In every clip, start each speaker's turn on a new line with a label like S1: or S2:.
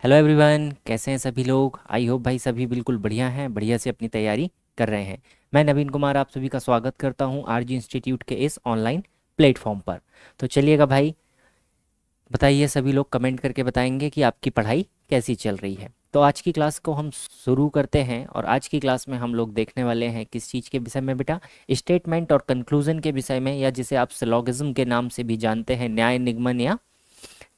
S1: Hello everyone, कैसे हैं सभी लोग। आई होप भाई सभी बिल्कुल बढ़िया हैं, बढ़िया से अपनी तैयारी कर रहे हैं। मैं नवीन कुमार आप सभी का स्वागत करता हूं आरजी इंस्टीट्यूट के इस ऑनलाइन प्लेटफॉर्म पर। तो चलिएगा भाई, बताइए, सभी लोग कमेंट करके बताएंगे कि आपकी पढ़ाई कैसी चल रही है। तो आज की क्लास को हम शुरू करते हैं और आज की क्लास में हम लोग देखने वाले हैं किस चीज़ के विषय में बेटा, स्टेटमेंट और कंक्लूजन के विषय में, या जिसे आप सिलोगिज्म के नाम से भी जानते हैं, न्याय निगमन, या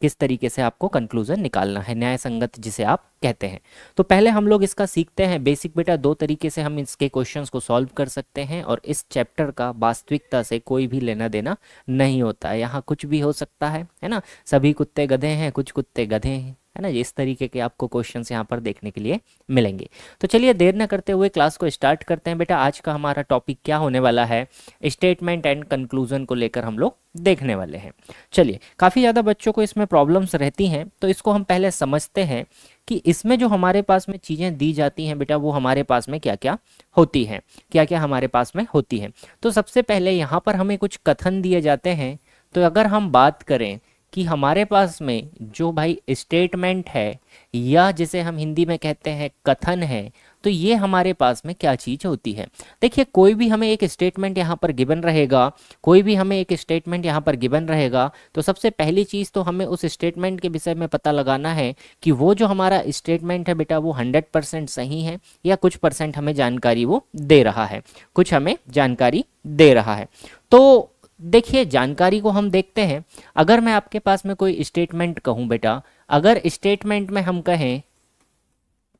S1: किस तरीके से आपको कंक्लूजन निकालना है, न्याय संगत जिसे आप कहते हैं। तो पहले हम लोग इसका सीखते हैं बेसिक बेटा। दो तरीके से हम इसके क्वेश्चंस को सॉल्व कर सकते हैं और इस चैप्टर का वास्तविकता से कोई भी लेना देना नहीं होता है। यहाँ कुछ भी हो सकता है ना। सभी कुत्ते गधे हैं, कुछ कुत्ते गधे हैं, है ना। इस तरीके के आपको क्वेश्चंस यहाँ पर देखने के लिए मिलेंगे। तो चलिए देर न करते हुए क्लास को स्टार्ट करते हैं बेटा। आज का हमारा टॉपिक क्या होने वाला है, स्टेटमेंट एंड कंक्लूजन को लेकर हम लोग देखने वाले हैं। चलिए, काफ़ी ज़्यादा बच्चों को इसमें प्रॉब्लम्स रहती हैं, तो इसको हम पहले समझते हैं कि इसमें जो हमारे पास में चीज़ें दी जाती हैं बेटा, वो हमारे पास में क्या क्या होती हैं, क्या क्या हमारे पास में होती हैं। तो सबसे पहले यहाँ पर हमें कुछ कथन दिए जाते हैं। तो अगर हम बात करें कि हमारे पास में जो भाई स्टेटमेंट है, या जिसे हम हिंदी में कहते हैं कथन है, तो ये हमारे पास में क्या चीज़ होती है। देखिए, कोई भी हमें एक स्टेटमेंट यहाँ पर गिवन रहेगा, कोई भी हमें एक स्टेटमेंट यहाँ पर गिवन रहेगा, तो सबसे पहली चीज़ तो हमें उस स्टेटमेंट के विषय में पता लगाना है कि वो जो हमारा स्टेटमेंट है बेटा, वो 100% सही है या कुछ परसेंट हमें जानकारी वो दे रहा है, कुछ हमें जानकारी दे रहा है। तो देखिए, जानकारी को हम देखते हैं। अगर मैं आपके पास में कोई स्टेटमेंट कहूँ बेटा, अगर स्टेटमेंट में हम कहें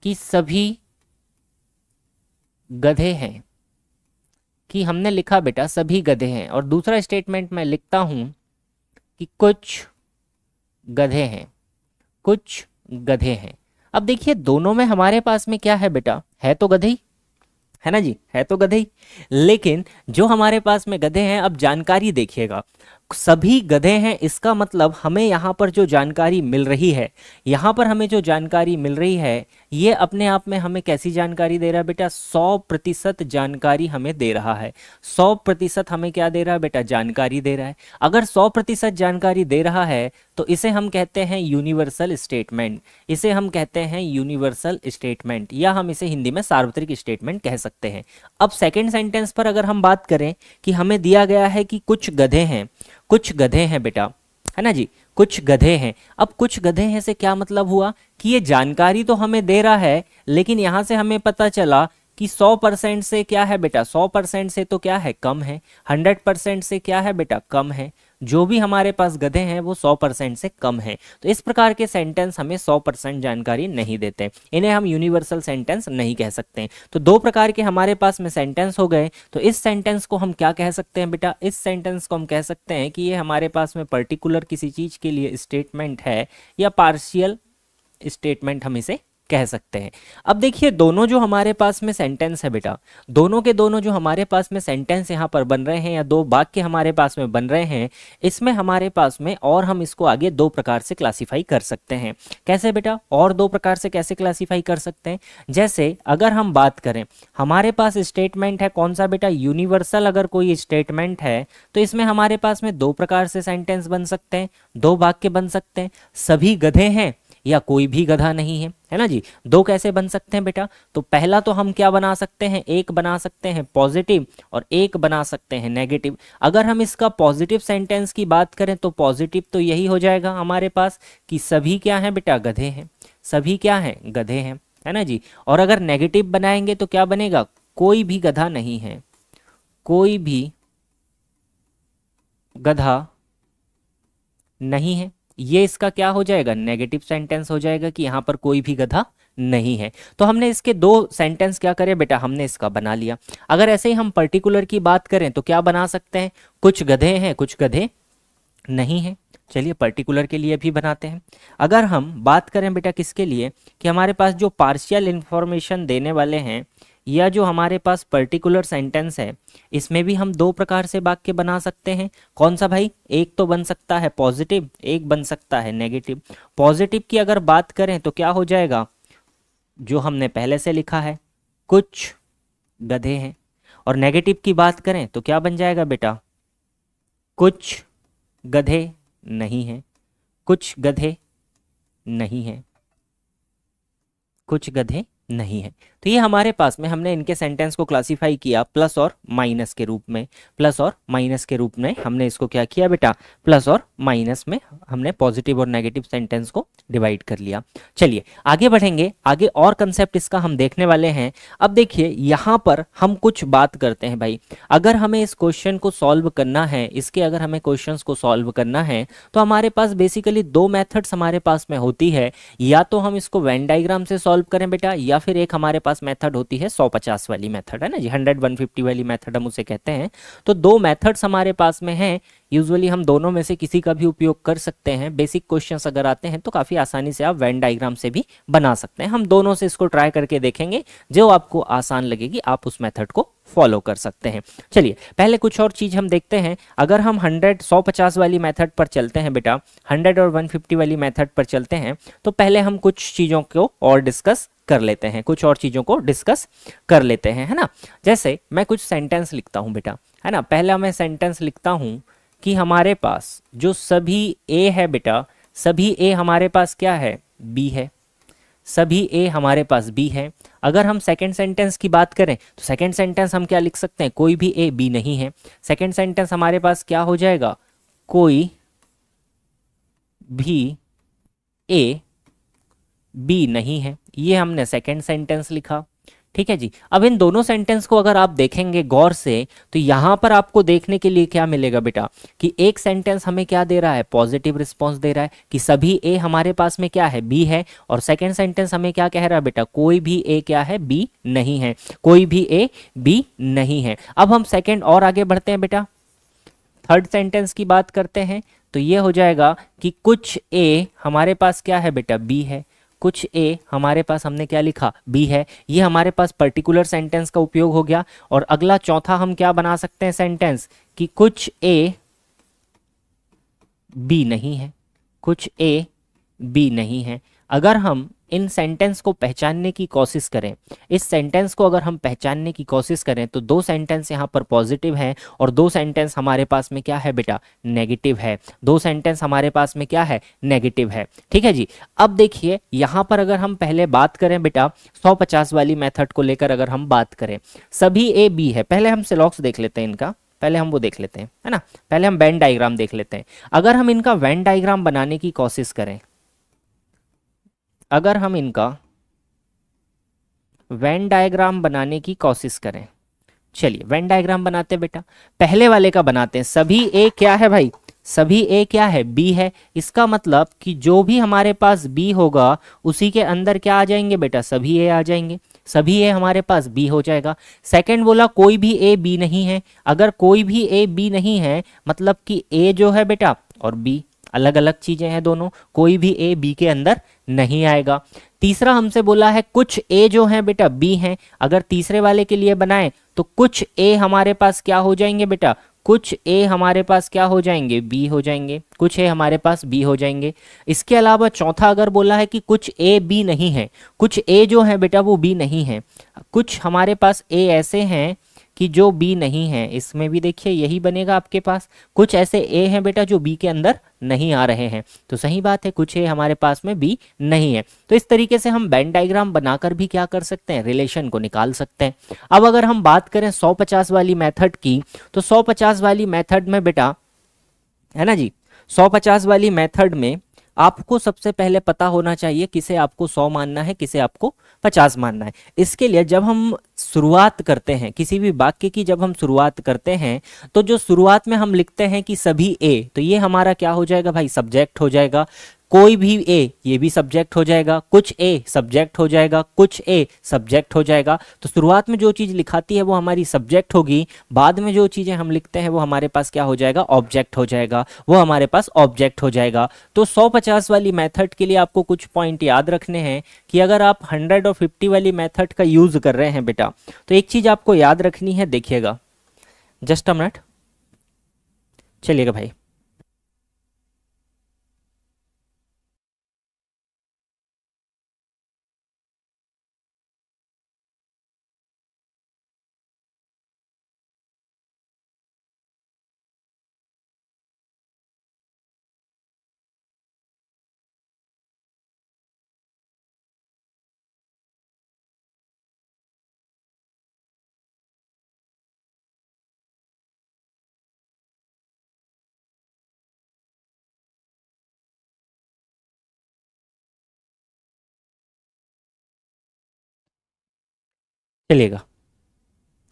S1: कि सभी गधे हैं, कि हमने लिखा बेटा सभी गधे हैं, और दूसरा स्टेटमेंट मैं लिखता हूं कि कुछ गधे हैं, कुछ गधे हैं। अब देखिए, दोनों में हमारे पास में क्या है बेटा, है तो गधे ही, है ना जी, है तो गधे ही। लेकिन जो हमारे पास में गधे हैं, अब जानकारी देखिएगा, सभी गधे हैं, इसका मतलब हमें यहाँ पर जो जानकारी मिल रही है, यहाँ पर हमें जो जानकारी मिल रही है, ये अपने आप में हमें कैसी जानकारी दे रहा है बेटा, 100% जानकारी हमें दे रहा है। 100% हमें क्या दे रहा है बेटा, जानकारी दे रहा है। अगर 100% जानकारी दे रहा है तो इसे हम कहते हैं यूनिवर्सल स्टेटमेंट, इसे हम कहते हैं यूनिवर्सल स्टेटमेंट, या हम इसे हिंदी में सार्वत्रिक स्टेटमेंट कह सकते हैं। अब सेकेंड सेंटेंस पर अगर हम बात करें कि हमें दिया गया है कि कुछ गधे हैं, कुछ गधे हैं बेटा, है ना जी, कुछ गधे हैं। अब कुछ गधे हैं से क्या मतलब हुआ कि ये जानकारी तो हमें दे रहा है, लेकिन यहां से हमें पता चला कि 100% से क्या है बेटा, 100% से तो क्या है, कम है। 100% से क्या है बेटा, कम है। जो भी हमारे पास गधे हैं वो 100% से कम है। तो इस प्रकार के सेंटेंस हमें 100% जानकारी नहीं देते, इन्हें हम यूनिवर्सल सेंटेंस नहीं कह सकते। तो दो प्रकार के हमारे पास में सेंटेंस हो गए। तो इस सेंटेंस को हम क्या कह सकते हैं बेटा, इस सेंटेंस को हम कह सकते हैं कि ये हमारे पास में पर्टिकुलर किसी चीज के लिए स्टेटमेंट है, या पार्शियल स्टेटमेंट हम इसे कह सकते हैं। अब देखिए, दोनों जो हमारे पास में सेंटेंस है बेटा, दोनों के दोनों जो हमारे पास में सेंटेंस यहाँ पर बन रहे हैं, या दो वाक्य हमारे पास में बन रहे हैं, इसमें हमारे पास में, और हम इसको आगे दो प्रकार से क्लासिफाई कर सकते हैं। कैसे बेटा, और दो प्रकार से कैसे क्लासिफाई कर सकते हैं, जैसे अगर हम बात करें, हमारे पास स्टेटमेंट है कौन सा बेटा, यूनिवर्सल। अगर कोई स्टेटमेंट है तो इसमें हमारे पास में दो प्रकार से सेंटेंस बन सकते हैं, दो वाक्य बन सकते हैं। सभी गधे हैं या कोई भी गधा नहीं है, है ना जी। दो कैसे बन सकते हैं बेटा, तो पहला तो हम क्या बना सकते हैं, एक बना सकते हैं पॉजिटिव और एक बना सकते हैं नेगेटिव। अगर हम इसका पॉजिटिव सेंटेंस की बात करें तो पॉजिटिव तो यही हो जाएगा हमारे पास कि सभी क्या हैं बेटा, गधे हैं, सभी क्या हैं, गधे हैं, है ना जी। और अगर नेगेटिव बनाएंगे तो क्या बनेगा, कोई भी गधा नहीं है, कोई भी गधा नहीं है। ये इसका क्या हो जाएगा, नेगेटिव सेंटेंस हो जाएगा कि यहां पर कोई भी गधा नहीं है। तो हमने इसके दो सेंटेंस क्या करे बेटा, हमने इसका बना लिया। अगर ऐसे ही हम पर्टिकुलर की बात करें तो क्या बना सकते हैं, कुछ गधे हैं, कुछ गधे नहीं है। चलिए पर्टिकुलर के लिए भी बनाते हैं। अगर हम बात करें बेटा किसके लिए, कि हमारे पास जो पार्शियल इंफॉर्मेशन देने वाले हैं, या जो हमारे पास पर्टिकुलर सेंटेंस है, इसमें भी हम दो प्रकार से वाक्य बना सकते हैं। कौन सा भाई, एक तो बन सकता है पॉजिटिव, एक बन सकता है नेगेटिव। पॉजिटिव की अगर बात करें तो क्या हो जाएगा, जो हमने पहले से लिखा है, कुछ गधे हैं। और नेगेटिव की बात करें तो क्या बन जाएगा बेटा, कुछ गधे नहीं हैं, कुछ गधे नहीं हैं। कुछ गधे नहीं है। तो ये हमारे पास में हमने इनके सेंटेंस को क्लासिफाई किया प्लस और माइनस के रूप में। प्लस और माइनस के रूप में हमने इसको क्या किया बेटा, प्लस और माइनस में हमने पॉजिटिव और नेगेटिव सेंटेंस को डिवाइड कर लिया। चलिए आगे बढ़ेंगे, आगे और कंसेप्ट इसका हम देखने वाले हैं। अब देखिए यहाँ पर हम कुछ बात करते हैं भाई, अगर हमें इस क्वेश्चन को सॉल्व करना है, इसके अगर हमें क्वेश्चंस को सॉल्व करना है तो हमारे पास बेसिकली दो मेथड्स हमारे पास में होती है। या तो हम इसको वेन डायग्राम से सॉल्व करें बेटा, या फिर एक हमारे पास मेथड होती है 150 वाली मेथड, है ना जी, 100 150 वाली मेथड हम उसे कहते हैं। तो दो मेथड्स हमारे पास में हैं। यूजुअली हम दोनों में से किसी का भी उपयोग कर सकते हैं। बेसिक क्वेश्चंस अगर आते हैं तो काफ़ी आसानी से आप वेन डायग्राम से भी बना सकते हैं। हम दोनों से इसको ट्राई करके देखेंगे, जो आपको आसान लगेगी आप उस मेथड को फॉलो कर सकते हैं। चलिए पहले कुछ और चीज़ हम देखते हैं। अगर हम 150 वाली मेथड पर चलते हैं बेटा, 100 और 150 वाली मेथड पर चलते हैं, तो पहले हम कुछ चीज़ों को और डिस्कस कर लेते हैं, कुछ और चीज़ों को डिस्कस कर लेते हैं, है ना। जैसे मैं कुछ सेंटेंस लिखता हूँ बेटा, है ना। पहला मैं सेंटेंस लिखता हूँ कि हमारे पास जो सभी ए है बेटा, सभी ए हमारे पास क्या है, बी है। सभी ए हमारे पास बी है। अगर हम सेकंड सेंटेंस की बात करें तो सेकंड सेंटेंस हम क्या लिख सकते हैं, कोई भी ए बी नहीं है। सेकंड सेंटेंस हमारे पास क्या हो जाएगा, कोई भी ए बी नहीं है। ये हमने सेकंड सेंटेंस लिखा, ठीक है जी। अब इन दोनों सेंटेंस को अगर आप देखेंगे गौर से तो यहां पर आपको देखने के लिए क्या मिलेगा बेटा, कि एक सेंटेंस हमें क्या दे रहा है, पॉजिटिव रिस्पॉन्स दे रहा है कि सभी ए हमारे पास में क्या है, बी है। और सेकंड सेंटेंस हमें क्या कह रहा है बेटा, कोई भी ए क्या है, बी नहीं है। कोई भी ए बी नहीं है। अब हम सेकंड और आगे बढ़ते हैं बेटा, थर्ड सेंटेंस की बात करते हैं। तो ये हो जाएगा कि कुछ ए हमारे पास क्या है बेटा, बी है। कुछ ए हमारे पास हमने क्या लिखा, बी है। ये हमारे पास पर्टिकुलर सेंटेंस का उपयोग हो गया। और अगला चौथा हम क्या बना सकते हैं सेंटेंस, कि कुछ ए बी नहीं है। कुछ ए बी नहीं है। अगर हम इन सेंटेंस को पहचानने की कोशिश करें, इस सेंटेंस को अगर हम पहचानने की कोशिश करें तो दो सेंटेंस यहाँ पर पॉजिटिव हैं और दो सेंटेंस हमारे पास में क्या है बेटा, नेगेटिव है। दो सेंटेंस हमारे पास में क्या है, नेगेटिव है, ठीक है जी। अब देखिए यहाँ पर अगर हम पहले बात करें बेटा 150 वाली मेथड को लेकर, अगर हम बात करें सभी ए बी है, पहले हम सिलॉक्स देख लेते हैं इनका, पहले हम वो देख लेते हैं, है ना। पहले हम वेन डायग्राम देख लेते हैं। अगर हम इनका वेन डायग्राम बनाने की कोशिश करें, अगर हम इनका वेन डायग्राम बनाने की कोशिश करें, चलिए वेन डायग्राम बनाते हैं बेटा। पहले वाले का बनाते हैं, सभी ए क्या है भाई, सभी ए क्या है, बी है। इसका मतलब कि जो भी हमारे पास बी होगा उसी के अंदर क्या आ जाएंगे बेटा, सभी ए आ जाएंगे। सभी ए हमारे पास बी हो जाएगा। सेकंड बोला कोई भी ए बी नहीं है। अगर कोई भी ए बी नहीं है मतलब कि ए जो है बेटा और बी अलग अलग चीजें हैं दोनों, कोई भी ए बी के अंदर नहीं आएगा। तीसरा हमसे बोला है कुछ ए जो है बेटा बी हैं। अगर तीसरे वाले के लिए बनाएं तो कुछ ए हमारे पास क्या हो जाएंगे बेटा, कुछ ए हमारे पास क्या हो जाएंगे, बी हो जाएंगे। कुछ ए हमारे पास बी हो जाएंगे। इसके अलावा चौथा अगर बोला है कि कुछ ए बी नहीं है, कुछ ए जो है बेटा वो बी नहीं है। कुछ हमारे पास ए ऐसे हैं कि जो बी नहीं है, इसमें भी देखिए यही बनेगा आपके पास। कुछ ऐसे ए हैं बेटा जो बी के अंदर नहीं आ रहे हैं, तो सही बात है कुछ ए हमारे पास में बी नहीं है। तो इस तरीके से हम वेन डायग्राम बनाकर भी क्या कर सकते हैं, रिलेशन को निकाल सकते हैं। अब अगर हम बात करें 150 वाली मेथड की, तो 150 वाली मेथड में बेटा, है ना जी, 150 वाली मेथड में आपको सबसे पहले पता होना चाहिए किसे आपको 100 मानना है, किसे आपको 50 मानना है। इसके लिए जब हम शुरुआत करते हैं किसी भी वाक्य की, जब हम शुरुआत करते हैं तो जो शुरुआत में हम लिखते हैं कि सभी ए, तो ये हमारा क्या हो जाएगा भाई, सब्जेक्ट हो जाएगा। कोई भी ए, ये भी सब्जेक्ट हो जाएगा। कुछ ए सब्जेक्ट हो जाएगा, कुछ ए सब्जेक्ट हो जाएगा। तो शुरुआत में जो चीज़ लिखाती है वो हमारी सब्जेक्ट होगी, बाद में जो चीज़ें हम लिखते हैं वो हमारे पास क्या हो जाएगा, ऑब्जेक्ट हो जाएगा, वो हमारे पास ऑब्जेक्ट हो जाएगा। तो 150 वाली मेथड के लिए आपको कुछ पॉइंट याद रखने हैं कि अगर आप 100 और 50 वाली मेथड का यूज़ कर रहे हैं बेटा, तो एक चीज़ आपको याद रखनी है, देखिएगा जस्ट अ मिनट, चलिएगा भाई। चलिएगा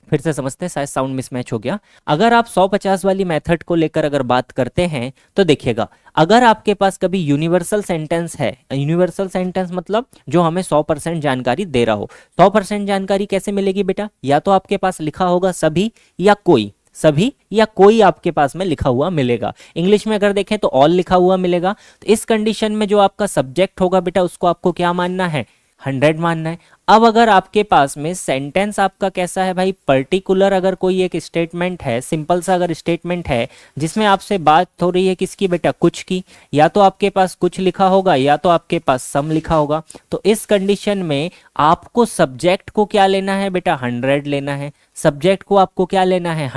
S1: फिर से समझते हैं, शायद साउंड मिसमैच हो गया। अगर आप 150 वाली मेथड को लेकर अगर बात करते हैं तो देखिएगा, अगर आपके पास कभी यूनिवर्सल सेंटेंस है, यूनिवर्सल सेंटेंस मतलब जो हमें 100% जानकारी दे रहा हो। 100% जानकारी कैसे मिलेगी बेटा? या तो आपके पास लिखा होगा सभी या कोई, सभी या कोई आपके पास में लिखा हुआ मिलेगा। इंग्लिश में अगर देखें तो ऑल लिखा हुआ मिलेगा। तो इस कंडीशन में जो आपका सब्जेक्ट होगा बेटा, उसको आपको क्या मानना है? 100 मानना है। अब अगर आपके पास में सेंटेंस आपका कैसा है भाई, पर्टिकुलर अगर कोई एक स्टेटमेंट है, सिंपल सा अगर स्टेटमेंट है जिसमें आपसे बात हो रही है किसकी बेटा? कुछ की। या तो आपके पास कुछ लिखा होगा या तो आपके पास सम लिखा होगा। तो इस कंडीशन में आपको सब्जेक्ट को क्या लेना है बेटा? 100 लेना है। सब्जेक्ट को आपको क्या लेना है?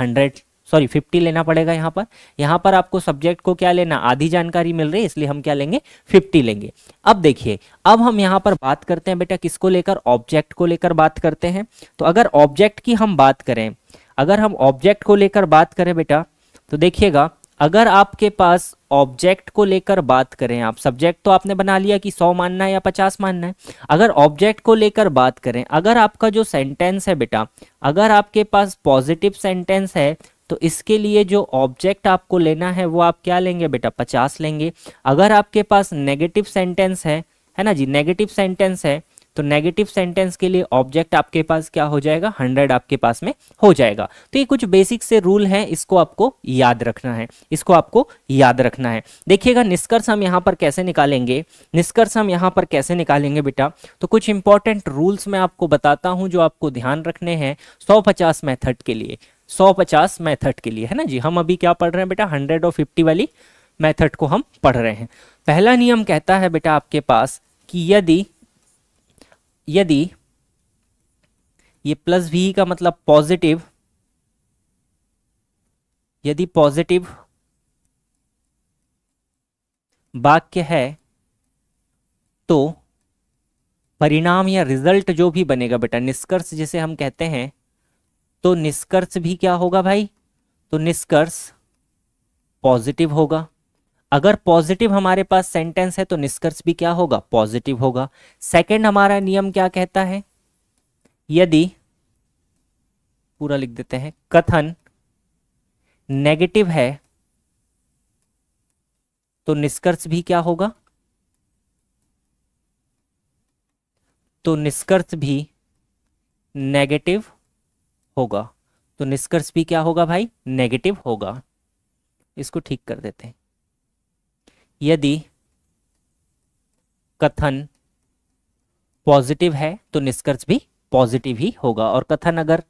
S1: 50 लेना पड़ेगा यहाँ पर। यहाँ पर आपको सब्जेक्ट को क्या लेना? आधी जानकारी मिल रही है, इसलिए हम क्या लेंगे? 50 लेंगे। अब देखिए, अब हम यहाँ पर बात करते हैं बेटा किसको लेकर? ऑब्जेक्ट को लेकर बात करते हैं। तो अगर ऑब्जेक्ट की हम बात करें, अगर हम ऑब्जेक्ट को लेकर बात करें बेटा, तो देखिएगा, अगर आपके पास ऑब्जेक्ट को लेकर बात करें, आप सब्जेक्ट तो आपने बना लिया कि 100 मानना है या 50 मानना है। अगर ऑब्जेक्ट को लेकर बात करें, अगर आपका जो सेंटेंस है बेटा, अगर आपके पास पॉजिटिव सेंटेंस है तो इसके लिए जो ऑब्जेक्ट आपको लेना है वो आप क्या लेंगे बेटा? 50 लेंगे। अगर आपके पास नेगेटिव सेंटेंस है ना जी, नेगेटिव सेंटेंस है, तो नेगेटिव सेंटेंस के लिए ऑब्जेक्ट आपके पास क्या हो जाएगा? 100 आपके पास में हो जाएगा। तो ये कुछ बेसिक से रूल हैं, इसको आपको याद रखना है, इसको आपको याद रखना है। देखिएगा निष्कर्ष हम यहाँ पर कैसे निकालेंगे, निष्कर्ष हम यहाँ पर कैसे निकालेंगे बेटा? तो कुछ इंपॉर्टेंट रूल्स मैं आपको बताता हूँ जो आपको ध्यान रखने हैं 150 मेथड के लिए, 150 मेथड के लिए, है ना जी। हम अभी क्या पढ़ रहे हैं बेटा? 100 और 50 वाली मेथड को हम पढ़ रहे हैं। पहला नियम कहता है बेटा आपके पास कि यदि यदि ये प्लस भी का मतलब पॉजिटिव, यदि पॉजिटिव वाक्य है तो परिणाम या रिजल्ट जो भी बनेगा बेटा, निष्कर्ष जिसे हम कहते हैं, तो निष्कर्ष भी क्या होगा भाई? तो निष्कर्ष पॉजिटिव होगा। अगर पॉजिटिव हमारे पास सेंटेंस है तो निष्कर्ष भी क्या होगा? पॉजिटिव होगा। सेकंड हमारा नियम क्या कहता है? यदि, पूरा लिख देते हैं, कथन नेगेटिव है तो निष्कर्ष भी क्या होगा? तो निष्कर्ष भी नेगेटिव होगा। तो निष्कर्ष भी क्या होगा भाई? नेगेटिव होगा। इसको ठीक कर देते हैं। यदि कथन पॉजिटिव है तो निष्कर्ष भी पॉजिटिव ही होगा, और कथन अगर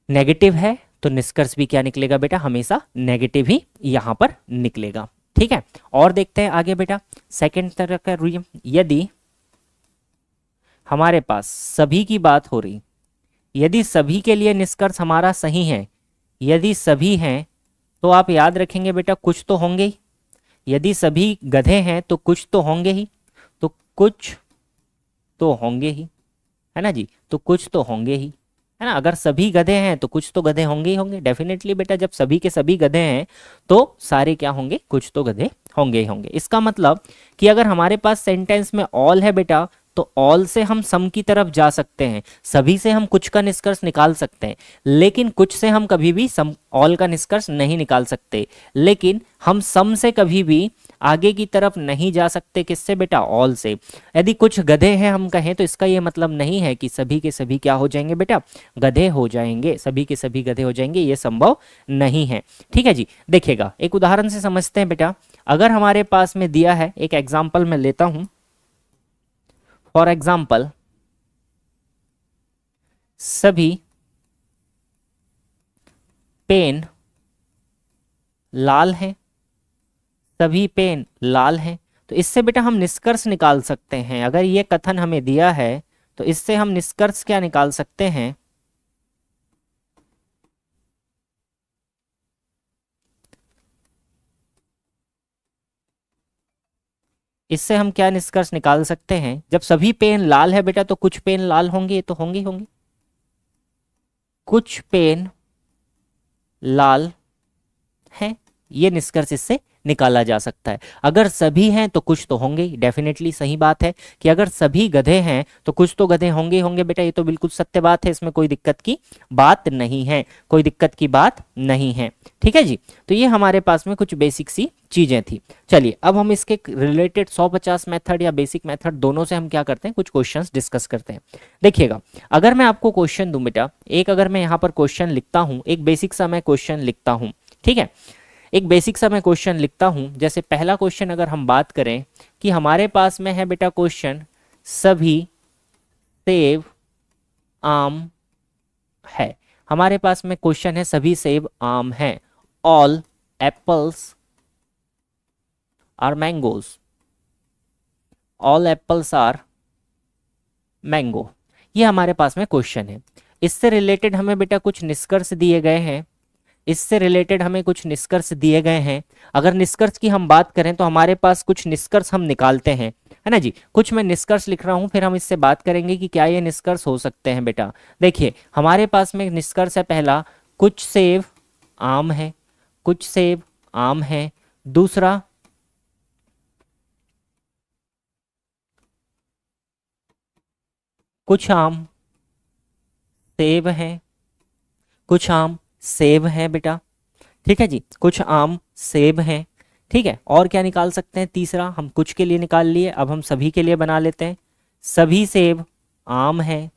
S1: नेगेटिव है तो निष्कर्ष भी क्या निकलेगा बेटा? हमेशा नेगेटिव ही यहां पर निकलेगा। ठीक है, और देखते हैं आगे बेटा सेकंड तरह का रूल। यदि हमारे पास सभी की बात हो रही, यदि सभी के लिए निष्कर्ष हमारा सही है, यदि सभी हैं तो आप याद रखेंगे बेटा कुछ तो होंगे ही। यदि सभी गधे हैं तो कुछ तो होंगे ही, तो कुछ तो होंगे ही, है ना जी, तो कुछ तो होंगे ही, है ना। अगर सभी गधे हैं तो कुछ तो गधे होंगे ही होंगे। डेफिनेटली बेटा जब सभी के सभी गधे हैं तो सारे क्या होंगे? कुछ तो गधे होंगे ही होंगे। इसका मतलब कि अगर हमारे पास सेंटेंस में ऑल है बेटा, तो ऑल से हम सम की तरफ जा सकते हैं, सभी से हम कुछ का निष्कर्ष निकाल सकते हैं, लेकिन कुछ से हम कभी भी सम ऑल का निष्कर्ष नहीं निकाल सकते। लेकिन हम सम से कभी भी आगे की तरफ नहीं जा सकते, किससे बेटा? ऑल से। यदि कुछ गधे हैं हम कहें तो इसका ये मतलब नहीं है कि सभी के सभी क्या हो जाएंगे बेटा? गधे हो जाएंगे, सभी के सभी गधे हो जाएंगे, ये संभव नहीं है। ठीक है जी, देखिएगा एक उदाहरण से समझते हैं बेटा। अगर हमारे पास में दिया है, एक एग्जाम्पल मैं लेता हूं। फॉर एग्जाम्पल, सभी पेन लाल हैं, सभी पेन लाल हैं। तो इससे बेटा हम निष्कर्ष निकाल सकते हैं, अगर ये कथन हमें दिया है तो इससे हम निष्कर्ष क्या निकाल सकते हैं? इससे हम क्या निष्कर्ष निकाल सकते हैं? जब सभी पेन लाल है बेटा तो कुछ पेन लाल होंगे, ये तो होंगे ही होंगे। कुछ पेन लाल हैं, ये निष्कर्ष इससे निकाला जा सकता है। अगर सभी हैं तो कुछ तो होंगे, डेफिनेटली सही बात है कि अगर सभी गधे हैं तो कुछ तो गधे होंगे ही होंगे बेटा, ये तो बिल्कुल सत्य बात है, इसमें कोई दिक्कत की बात नहीं है, कोई दिक्कत की बात नहीं है। ठीक है जी, तो ये हमारे पास में कुछ बेसिक सी चीजें थी। चलिए अब हम इसके रिलेटेड 150 मेथड या बेसिक मेथड दोनों से हम क्या करते हैं, कुछ क्वेश्चंस डिस्कस करते हैं। देखिएगा, अगर मैं आपको क्वेश्चन दूं बेटा, एक अगर मैं यहाँ पर क्वेश्चन लिखता हूं, एक बेसिक सा मैं क्वेश्चन लिखता हूं, ठीक है, एक बेसिक सा मैं क्वेश्चन लिखता हूं। जैसे पहला क्वेश्चन अगर हम बात करें कि हमारे पास में है बेटा क्वेश्चन, सभी सेब आम है। हमारे पास में क्वेश्चन है सभी सेब आम हैं, all apples are mangoes, all apples are mango, ये हमारे पास में क्वेश्चन है। इससे रिलेटेड हमें बेटा कुछ निष्कर्ष दिए गए हैं, इससे रिलेटेड हमें कुछ निष्कर्ष दिए गए हैं। अगर निष्कर्ष की हम बात करें तो हमारे पास कुछ निष्कर्ष हम निकालते हैं, है ना जी। कुछ मैं निष्कर्ष लिख रहा हूं, फिर हम इससे बात करेंगे कि क्या ये निष्कर्ष हो सकते हैं बेटा। देखिए हमारे पास में निष्कर्ष है पहला, कुछ सेब आम है, कुछ सेब आम है। दूसरा, कुछ आम सेब हैं, कुछ आम सेब हैं बेटा। ठीक है जी, कुछ आम सेब हैं। ठीक है, और क्या निकाल सकते हैं, तीसरा हम कुछ के लिए निकाल लिए, अब हम सभी के लिए बना लेते हैं, सभी सेब आम हैं,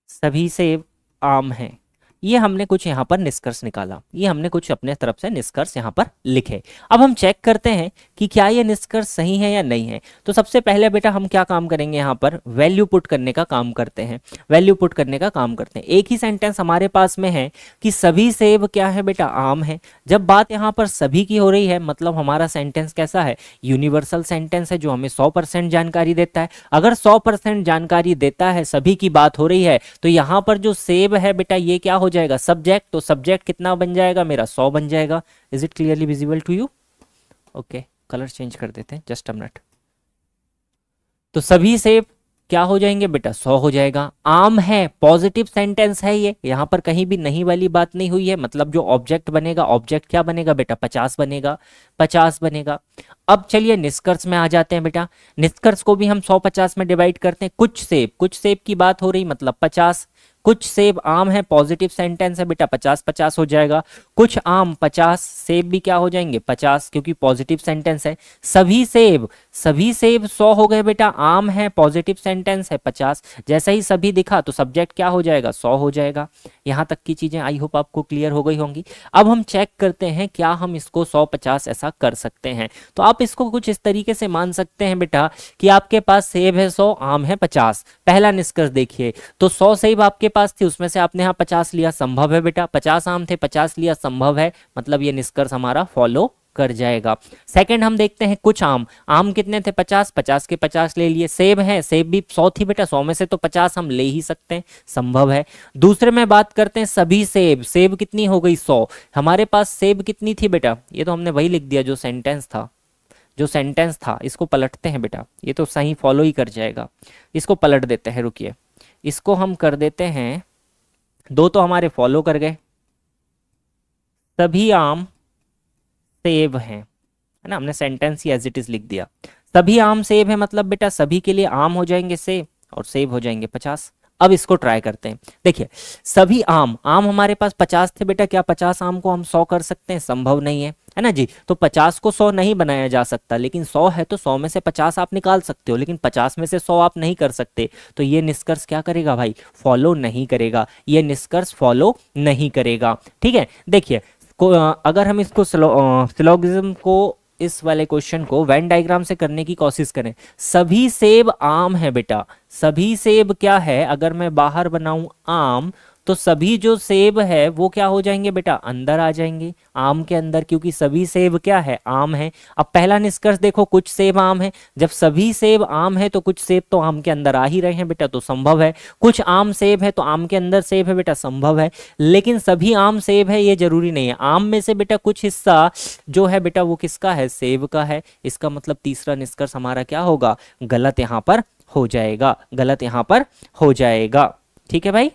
S1: सभी सेब आम हैं। ये हमने कुछ यहाँ पर निष्कर्ष निकाला, ये हमने कुछ अपने तरफ से निष्कर्ष यहाँ पर लिखे। अब हम चेक करते हैं कि क्या ये निष्कर्ष सही है या नहीं है। तो सबसे पहले बेटा हम क्या काम करेंगे, यहाँ पर वैल्यू पुट करने का काम करते हैं, वैल्यू पुट करने का काम करते हैं। एक ही सेंटेंस हमारे पास में है कि सभी सेब क्या है बेटा, आम है। जब बात यहाँ पर सभी की हो रही है, मतलब हमारा सेंटेंस कैसा है, यूनिवर्सल सेंटेंस है जो हमें 100% जानकारी देता है। अगर 100% जानकारी देता है, सभी की बात हो रही है, तो यहाँ पर जो सेब है बेटा ये क्या हो जाएगा, सब्जेक्ट। तो सब्जेक्ट कितना बन जाएगा मेरा, 100 बन जाएगा। Is it clearly visible to you? Okay, colour change कर देते हैं, जस्ट अ मिनट। तो सभी सेब क्या हो जाएंगे बेटा, 100 हो जाएगा। आम है, पॉजिटिव सेंटेंस है ये, यहाँ पर कहीं भी नहीं वाली बात नहीं हुई है, मतलब जो ऑब्जेक्ट बनेगा, ऑब्जेक्ट क्या बनेगा बेटा, 50 बनेगा, 50 बनेगा। अब चलिए निष्कर्ष में आ जाते हैं बेटा। निष्कर्ष को भी हम 100-50 में डिवाइड करते हैं। कुछ सेब, कुछ सेब की बात हो रही, मतलब 50। कुछ सेब आम है, पॉजिटिव सेंटेंस है बेटा, 50-50 हो जाएगा। कुछ आम 50, सेब भी क्या हो जाएंगे 50, क्योंकि पॉजिटिव सेंटेंस है। सभी सेब, सभी सेब 100 हो गए बेटा, आम है, पॉजिटिव सेंटेंस है, 50। जैसे ही सभी दिखा तो सब्जेक्ट क्या हो जाएगा, 100 हो जाएगा। यहाँ तक की चीजें आई होप आपको क्लियर हो गई होंगी। अब हम चेक करते हैं क्या हम इसको 100-50 ऐसा कर सकते हैं। तो आप इसको कुछ इस तरीके से मान सकते हैं बेटा कि आपके पास सेब है 100, आम है 50। पहला निष्कर्ष देखिए, तो 100 सेब आपके पास थी, उसमें से आपने यहाँ 50 लिया, संभव है बेटा। 50 आम थे, 50 लिया, संभव है, मतलब ये निष्कर्ष हमारा फॉलो कर जाएगा। सेकंड हम देखते हैं कुछ आम, आम कितने थे 50, 50 के 50 ले लिए। सेब है, सेब भी 100 थी बेटा, 100 में से तो 50 हम ले ही सकते हैं, संभव है। दूसरे में बात करते हैं सभी सेब, सेब कितनी हो गई 100, हमारे पास सेब कितनी थी बेटा, ये तो हमने वही लिख दिया जो सेंटेंस था, जो सेंटेंस था। इसको पलटते हैं बेटा, ये तो सही फॉलो ही कर जाएगा। इसको पलट देते हैं, रुकिए, इसको हम कर देते हैं, दो तो हमारे फॉलो कर गए, सभी आम सेब हैं, है ना, हमने सेंटेंस ही एज इट इज लिख दिया। सभी आम सेब है, मतलब बेटा सभी के लिए आम हो जाएंगे सेब और सेब हो जाएंगे 50। अब इसको ट्राई करते हैं। देखिए सभी आम, आम हमारे पास 50 थे बेटा, क्या 50 आम को हम 100 कर सकते हैं, संभव नहीं है ना जी। तो 50 को 100 नहीं बनाया जा सकता, लेकिन 100 है तो 100 में से 50 आप निकाल सकते हो, लेकिन 50 में से 100 आप नहीं कर सकते। तो ये निष्कर्ष क्या करेगा भाई, फॉलो नहीं करेगा, ये निष्कर्ष फॉलो नहीं करेगा। ठीक है, देखिए अगर हम इसको सिलोगिज्म को, इस वाले क्वेश्चन को वेन डायग्राम से करने की कोशिश करें, सभी सेब आम है बेटा, सभी सेब क्या है, अगर मैं बाहर बनाऊं आम, तो सभी जो सेब है वो क्या हो जाएंगे बेटा, अंदर आ जाएंगे आम के अंदर, क्योंकि सभी सेब क्या है, आम है। अब पहला निष्कर्ष देखो, कुछ सेब आम है, जब सभी सेब आम है तो कुछ सेब तो आम के अंदर आ ही रहे हैं बेटा, तो संभव है। कुछ आम सेब है तो आम के अंदर सेब है बेटा, संभव है। लेकिन सभी आम सेब है ये जरूरी नहीं है, आम में से बेटा कुछ हिस्सा जो है बेटा वो किसका है, सेब का है। इसका मतलब तीसरा निष्कर्ष हमारा क्या होगा, गलत यहाँ पर हो जाएगा, गलत यहाँ पर हो जाएगा। ठीक है भाई,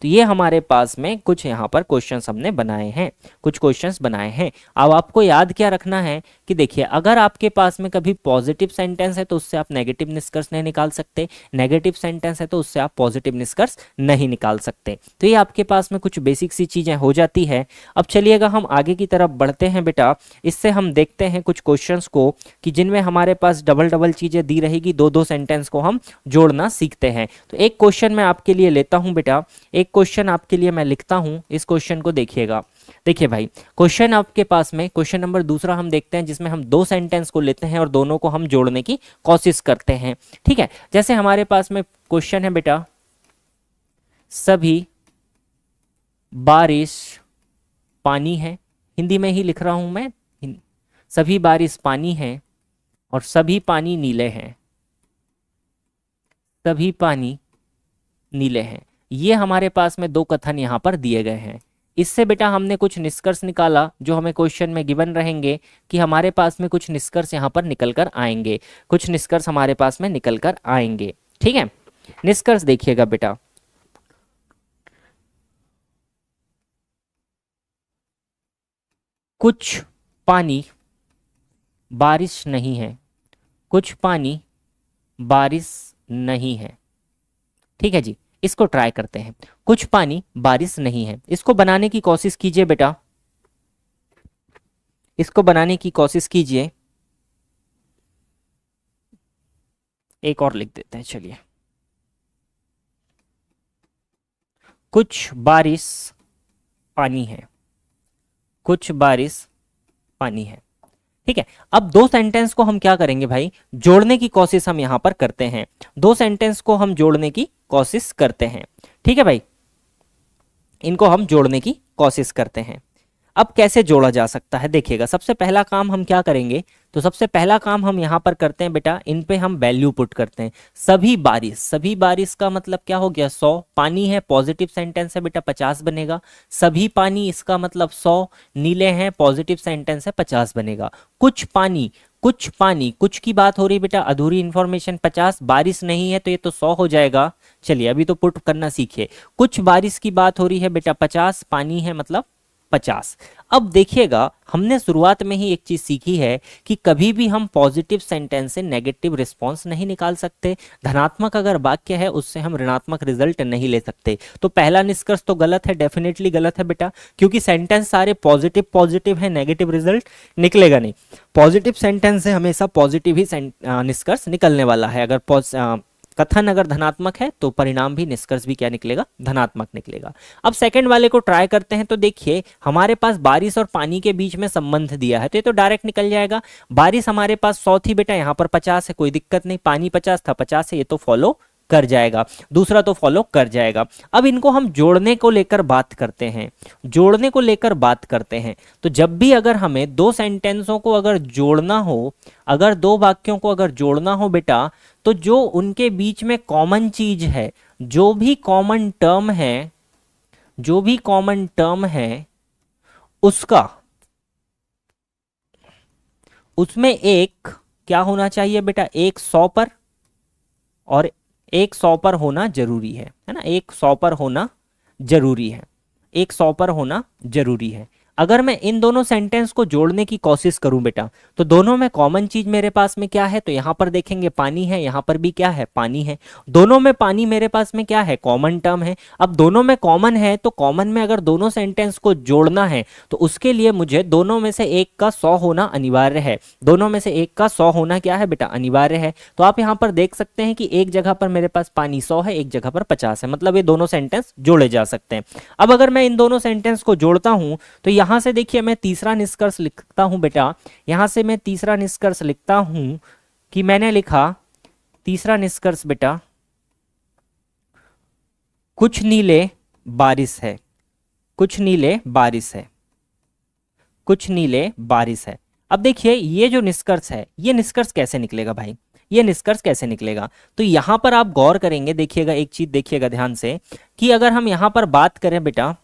S1: तो ये हमारे पास में कुछ यहाँ पर क्वेश्चंस हमने बनाए हैं, कुछ क्वेश्चंस बनाए हैं। अब आपको याद क्या रखना है कि देखिए, अगर आपके पास में कभी पॉजिटिव सेंटेंस है तो उससे आप नेगेटिव निष्कर्ष नहीं निकाल सकते, नेगेटिव सेंटेंस है तो उससे आप पॉजिटिव निष्कर्ष नहीं निकाल सकते। तो ये आपके पास में कुछ बेसिक सी चीजें हो जाती है। अब चलिएगा हम आगे की तरफ बढ़ते हैं बेटा। इससे हम देखते हैं कुछ क्वेश्चंस को कि जिनमें हमारे पास डबल डबल चीजें दी रहेगी, दो दो सेंटेंस को हम जोड़ना सीखते हैं। तो एक क्वेश्चन मैं आपके लिए लेता हूं बेटा, एक क्वेश्चन आपके लिए मैं लिखता हूं, इस क्वेश्चन को देखिएगा। देखिए भाई, क्वेश्चन आपके पास में क्वेश्चन नंबर दूसरा हम देखते हैं, जिसमें हम दो सेंटेंस को लेते हैं और दोनों को हम जोड़ने की कोशिश करते हैं। ठीक है, जैसे हमारे पास में क्वेश्चन है बेटा, सभी बारिश पानी है, हिंदी में ही लिख रहा हूं मैं, सभी बारिश पानी है और सभी पानी नीले हैं, सभी पानी नीले हैं। ये हमारे पास में दो कथन यहां पर दिए गए हैं। इससे बेटा हमने कुछ निष्कर्ष निकाला जो हमें क्वेश्चन में गिवन रहेंगे कि हमारे पास में कुछ निष्कर्ष यहां पर निकल कर आएंगे, कुछ निष्कर्ष हमारे पास में निकल कर आएंगे। ठीक है, निष्कर्ष देखिएगा बेटा, कुछ पानी बारिश नहीं है, कुछ पानी बारिश नहीं है। ठीक है जी, इसको ट्राई करते हैं। कुछ पानी बारिश नहीं है, इसको बनाने की कोशिश कीजिए बेटा, इसको बनाने की कोशिश कीजिए। एक और लिख देते हैं, चलिए, कुछ बारिश पानी है, कुछ बारिश पानी है। ठीक है, अब दो सेंटेंस को हम क्या करेंगे भाई, जोड़ने की कोशिश हम यहां पर करते हैं, दो सेंटेंस को हम जोड़ने की कोशिश करते हैं। ठीक है भाई, इनको हम जोड़ने की कोशिश करते हैं। अब कैसे जोड़ा जा सकता है देखिएगा, सबसे पहला काम हम क्या करेंगे, तो सबसे पहला काम हम यहां पर करते हैं बेटा, इन पे हम वैल्यू पुट करते हैं। सभी बारिश, सभी बारिश का मतलब क्या हो गया, 100, पानी है पॉजिटिव सेंटेंस है बेटा 50 बनेगा, सभी पानी इसका मतलब 100, नीले हैं पॉजिटिव सेंटेंस है 50 बनेगा। कुछ पानी, कुछ पानी, कुछ की बात हो रही बेटा, अधूरी इंफॉर्मेशन 50, बारिश नहीं है तो ये तो 100 हो जाएगा। चलिए अभी तो पुट करना सीखिए, कुछ बारिश की बात हो रही है बेटा 50, पानी है मतलब 50। अब देखिएगा, हमने शुरुआत में ही एक चीज सीखी है कि कभी भी हम पॉजिटिव सेंटेंस से नेगेटिव रिस्पॉन्स नहीं निकाल सकते, धनात्मक अगर वाक्य है उससे हम ऋणात्मक रिजल्ट नहीं ले सकते। तो पहला निष्कर्ष तो गलत है, डेफिनेटली गलत है बेटा, क्योंकि सेंटेंस सारे पॉजिटिव पॉजिटिव है, नेगेटिव रिजल्ट निकलेगा नहीं। पॉजिटिव सेंटेंस से हमेशा पॉजिटिव ही निष्कर्ष निकलने वाला है। अगर कथन अगर धनात्मक है तो परिणाम भी, निष्कर्ष भी क्या निकलेगा, धनात्मक निकलेगा। अब सेकंड वाले को ट्राई करते हैं, तो देखिए हमारे पास बारिश और पानी के बीच में संबंध दिया है तो ये तो डायरेक्ट निकल जाएगा। बारिश हमारे पास 100 थी बेटा, यहाँ पर 50 है, कोई दिक्कत नहीं, पानी 50 था 50 है, ये तो फॉलो कर जाएगा, दूसरा तो फॉलो कर जाएगा। अब इनको हम जोड़ने को लेकर बात करते हैं, जोड़ने को लेकर बात करते हैं। तो जब भी अगर हमें दो सेंटेंसों को अगर जोड़ना हो, अगर दो वाक्यों को अगर जोड़ना हो बेटा, तो जो उनके बीच में कॉमन चीज है, जो भी कॉमन टर्म है, जो भी कॉमन टर्म है उसका, उसमें एक क्या होना चाहिए बेटा, एक 100 पर और एक 100 पर होना जरूरी है ना, एक 100 पर होना जरूरी है, एक 100 पर होना जरूरी है। अगर मैं इन दोनों सेंटेंस को जोड़ने की कोशिश करूं बेटा, तो दोनों में कॉमन चीज मेरे पास में क्या है, तो यहां पर देखेंगे पानी है, यहां पर भी क्या है, पानी है। दोनों में पानी मेरे पास में क्या है, कॉमन टर्म है। अब दोनों में कॉमन है तो कॉमन में अगर दोनों सेंटेंस को जोड़ना है तो उसके लिए मुझे दोनों में से एक का 100 होना अनिवार्य है, दोनों में से एक का 100 होना क्या है बेटा, अनिवार्य है। तो आप यहां पर देख सकते हैं कि एक जगह पर मेरे पास पानी 100 है, एक जगह पर 50 है, मतलब ये दोनों सेंटेंस जोड़े जा सकते हैं। अब अगर मैं इन दोनों सेंटेंस को जोड़ता हूं तो यहां से देखिए मैं तीसरा निष्कर्ष लिखता हूं बेटा, यहां से मैं तीसरा निष्कर्ष लिखता हूं कि मैंने लिखा तीसरा निष्कर्ष बेटा, कुछ नीले बारिश है, कुछ नीले बारिश है, कुछ नीले बारिश है। अब देखिए ये जो निष्कर्ष है, ये निष्कर्ष कैसे निकलेगा भाई, ये निष्कर्ष कैसे निकलेगा, तो यहां पर आप गौर करेंगे, देखिएगा एक चीज देखिएगा ध्यान से कि अगर हम यहां पर बात करें बेटा,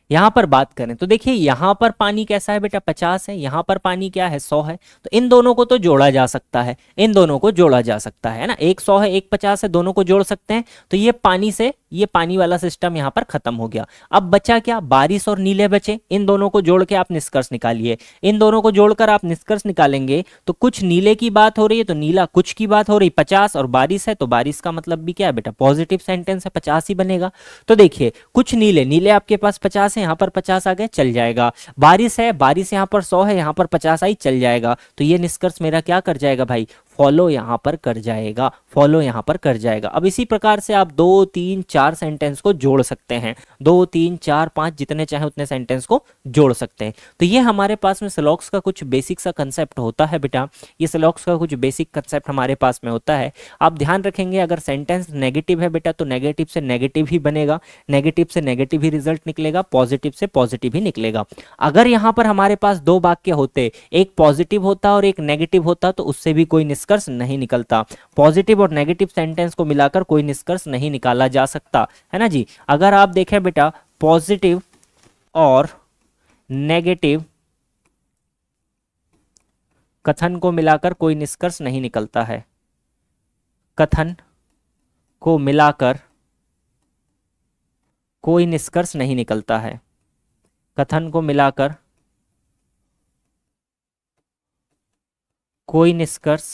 S1: यहाँ पर बात करें तो देखिए यहाँ पर पानी कैसा है बेटा 50 है, यहाँ पर पानी क्या है 100 है, तो इन दोनों को तो जोड़ा जा सकता है, इन दोनों को जोड़ा जा सकता है ना, एक 100 है एक 50 है, दोनों को जोड़ सकते हैं। तो ये पानी से ये पानी वाला सिस्टम यहाँ पर खत्म हो गया। अब बचा क्या, बारिश और नीले बचे, इन दोनों को जोड़ के आप निष्कर्ष निकालिए। इन दोनों को जोड़कर आप निष्कर्ष निकालेंगे तो कुछ नीले की बात हो रही है तो नीला कुछ की बात हो रही, 50 और बारिश है तो बारिश का मतलब भी क्या है बेटा पॉजिटिव सेंटेंस है, 50 ही बनेगा। तो देखिए कुछ नीले, नीले आपके पास 50 है, यहाँ पर 50 आ गए चल जाएगा। बारिश है, बारिश यहाँ पर 100 है, यहाँ पर 50 आई चल जाएगा। तो ये निष्कर्ष मेरा क्या कर जाएगा भाई, फॉलो यहाँ पर कर जाएगा, फॉलो यहाँ पर कर जाएगा। अब इसी प्रकार से आप 2 3 4 सेंटेंस को जोड़ सकते हैं, 2 3 4 5 जितने चाहे उतने सेंटेंस को जोड़ सकते हैं। तो ये हमारे पास में सिलॉक्स का कुछ बेसिक सा कंसेप्ट होता है बेटा, ये सिलॉक्स का कुछ बेसिक कंसेप्ट हमारे पास में होता है। आप ध्यान रखेंगे अगर सेंटेंस नेगेटिव है बेटा तो नेगेटिव से नेगेटिव ही बनेगा, नेगेटिव से नेगेटिव ही रिजल्ट निकलेगा, पॉजिटिव से पॉजिटिव ही निकलेगा। अगर यहाँ पर हमारे पास दो वाक्य होते, एक पॉजिटिव होता और एक नेगेटिव होता तो उससे भी कोई निष्कर्ष नहीं निकलता। पॉजिटिव और नेगेटिव सेंटेंस को मिलाकर कोई निष्कर्ष नहीं निकाला जा सकता, है ना जी। अगर आप देखें बेटा पॉजिटिव और नेगेटिव कथन को मिलाकर कोई निष्कर्ष नहीं निकलता है, कथन को मिलाकर कोई निष्कर्ष नहीं निकलता है, कथन को मिलाकर कोई निष्कर्ष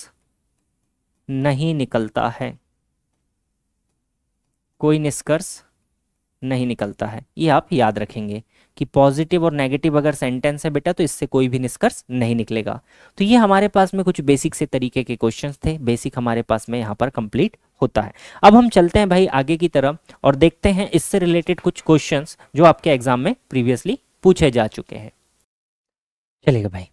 S1: नहीं निकलता है, कोई निष्कर्ष नहीं निकलता है। ये आप याद रखेंगे कि पॉजिटिव और नेगेटिव अगर सेंटेंस है बेटा तो इससे कोई भी निष्कर्ष नहीं निकलेगा। तो ये हमारे पास में कुछ बेसिक से तरीके के क्वेश्चंस थे, बेसिक हमारे पास में यहाँ पर कंप्लीट होता है। अब हम चलते हैं भाई आगे की तरफ और देखते हैं इससे रिलेटेड कुछ क्वेश्चंस जो आपके एग्जाम में प्रीवियसली पूछे जा चुके हैं। चलेगा भाई,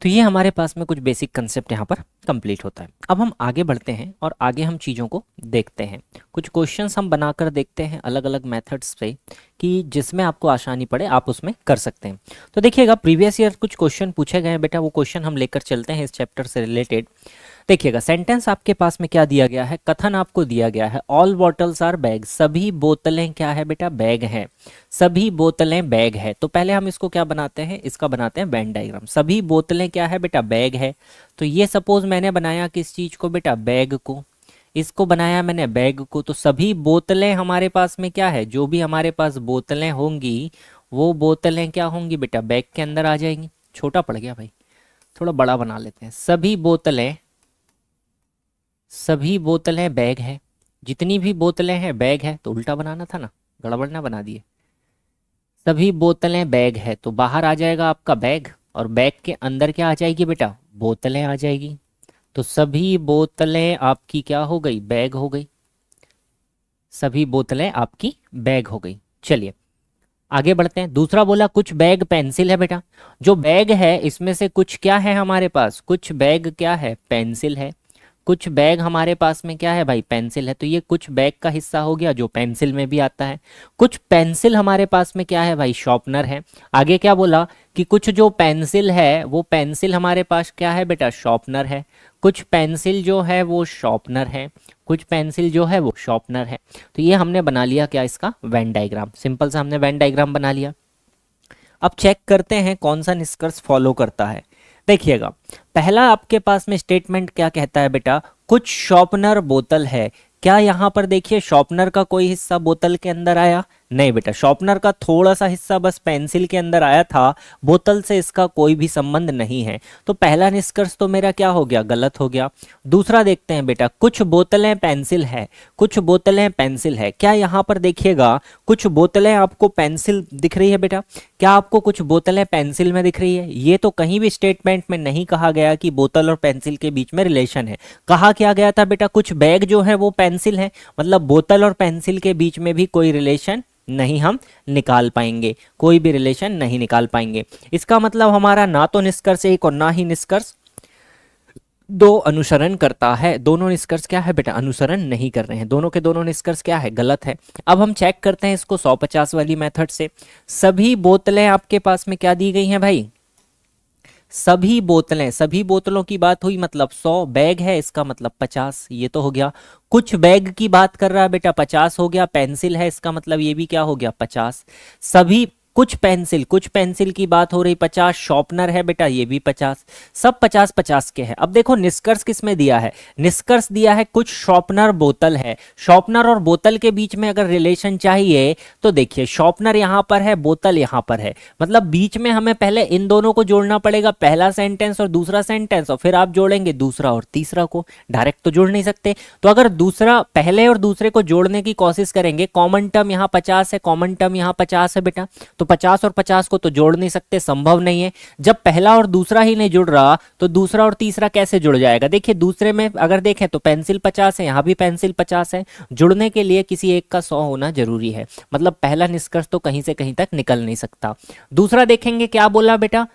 S1: तो ये हमारे पास में कुछ बेसिक कंसेप्ट यहाँ पर कंप्लीट होता है। अब हम आगे बढ़ते हैं और आगे हम चीज़ों को देखते हैं, कुछ क्वेश्चंस हम बनाकर देखते हैं अलग अलग मेथड्स से कि जिसमें आपको आसानी पड़े आप उसमें कर सकते हैं। तो देखिएगा प्रीवियस ईयर कुछ क्वेश्चन पूछे गए हैं बेटा, वो क्वेश्चन हम लेकर चलते हैं इस चैप्टर से रिलेटेड। देखिएगा सेंटेंस आपके पास में क्या दिया गया है, कथन आपको दिया गया है ऑल बॉटल्स आर बैग, सभी बोतलें क्या है बेटा बैग है, सभी बोतलें बैग है। तो पहले हम इसको क्या बनाते हैं, इसका बनाते हैं वेन डायग्राम। सभी बोतलें क्या है बेटा बैग है, तो ये सपोज मैंने बनाया किस चीज को बेटा बैग को, इसको बनाया मैंने बैग को। तो सभी बोतलें हमारे पास में क्या है, जो भी हमारे पास बोतलें होंगी वो बोतलें क्या होंगी बेटा बैग के अंदर आ जाएंगी। छोटा पड़ गया भाई, थोड़ा बड़ा बना लेते हैं। सभी बोतलें बैग है, जितनी भी बोतलें हैं बैग है, तो उल्टा बनाना था ना, गड़बड़ ना बना दिए। सभी बोतलें बैग है तो बाहर आ जाएगा आपका बैग और बैग के अंदर क्या आ जाएगी बेटा बोतलें आ जाएगी। तो सभी बोतलें आपकी क्या हो गई बैग हो गई, सभी बोतलें आपकी बैग हो गई। चलिए आगे बढ़ते हैं। दूसरा बोला कुछ बैग पेंसिल है बेटा, जो बैग है इसमें से कुछ क्या है हमारे पास, कुछ बैग क्या है पेंसिल है, कुछ बैग हमारे पास में क्या है भाई पेंसिल है। तो ये कुछ बैग का हिस्सा हो गया जो पेंसिल में भी आता है। कुछ पेंसिल हमारे पास में क्या है भाई शॉर्पनर है। आगे क्या बोला कि कुछ जो पेंसिल है वो पेंसिल हमारे पास क्या है बेटा शॉर्पनर है, कुछ पेंसिल जो है वो शॉर्पनर है, कुछ पेंसिल जो है वो शॉर्पनर है। तो ये हमने बना लिया क्या इसका वेन डायग्राम, सिंपल सा हमने वेन डायग्राम बना लिया। अब चेक करते हैं कौन सा निष्कर्ष फॉलो करता है। देखिएगा पहला आपके पास में स्टेटमेंट क्या कहता है बेटा, कुछ शॉर्पनर बोतल है। क्या यहाँ पर देखिए शॉर्पनर का कोई हिस्सा बोतल के अंदर आया, नहीं बेटा, शॉर्पनर का थोड़ा सा हिस्सा बस पेंसिल के अंदर आया था, बोतल से इसका कोई भी संबंध नहीं है। तो पहला निष्कर्ष तो मेरा क्या हो गया गलत हो गया। दूसरा देखते हैं बेटा, कुछ बोतलें पेंसिल है, कुछ बोतलें पेंसिल है। क्या यहाँ पर देखिएगा कुछ बोतलें आपको पेंसिल दिख रही है बेटा, क्या आपको कुछ बोतलें पेंसिल में दिख रही है? ये तो कहीं भी स्टेटमेंट में नहीं कहा गया कि बोतल और पेंसिल के बीच में रिलेशन है। कहा क्या गया था बेटा कुछ बैग जो है वो पेंसिल है, मतलब बोतल और पेंसिल के बीच में भी कोई रिलेशन नहीं हम निकाल पाएंगे, कोई भी रिलेशन नहीं निकाल पाएंगे। इसका मतलब हमारा ना तो निष्कर्ष एक और ना ही निष्कर्ष दो अनुसरण करता है। दोनों निष्कर्ष क्या है बेटा अनुसरण नहीं कर रहे हैं, दोनों के दोनों निष्कर्ष क्या है गलत है। अब हम चेक करते हैं इसको 150 वाली मेथड से। सभी बोतलें आपके पास में क्या दी गई हैं भाई, सभी बोतलें, सभी बोतलों की बात हुई मतलब 100, बैग है इसका मतलब 50, ये तो हो गया। कुछ बैग की बात कर रहा है बेटा 50 हो गया, पेंसिल है इसका मतलब ये भी क्या हो गया 50। सभी कुछ पेंसिल की बात हो रही 50, शॉर्पनर है बेटा ये भी 50, सब 50-50 के हैं। अब देखो निष्कर्ष किसमें दिया है, निष्कर्ष दिया है कुछ शॉर्पनर बोतल है। शॉर्पनर और बोतल के बीच में अगर रिलेशन चाहिए तो देखिए शॉर्पनर यहां पर है, बोतल यहां पर है, मतलब बीच में हमें पहले इन दोनों को जोड़ना पड़ेगा, पहला सेंटेंस और दूसरा सेंटेंस, और फिर आप जोड़ेंगे दूसरा और तीसरा को, डायरेक्ट तो जोड़ नहीं सकते। तो अगर दूसरा पहले और दूसरे को जोड़ने की कोशिश करेंगे, कॉमन टर्म यहाँ 50 है, कॉमन टर्म यहाँ 50 है बेटा, तो 50 और 50 को तो जोड़ नहीं सकते, संभव नहीं है। जब पहला और दूसरा ही नहीं जुड़ रहा तो दूसरा और तीसरा कैसे जुड़ जाएगा। देखिए दूसरे में अगर देखें तो पेंसिल 50 है, यहाँ भी पेंसिल 50 है, जुड़ने के लिए किसी एक का 100 होना जरूरी है, मतलब पहला निष्कर्ष तो कहीं से कहीं तक निकल नहीं सकता। दूसरा देखेंगे क्या बोला बेटा,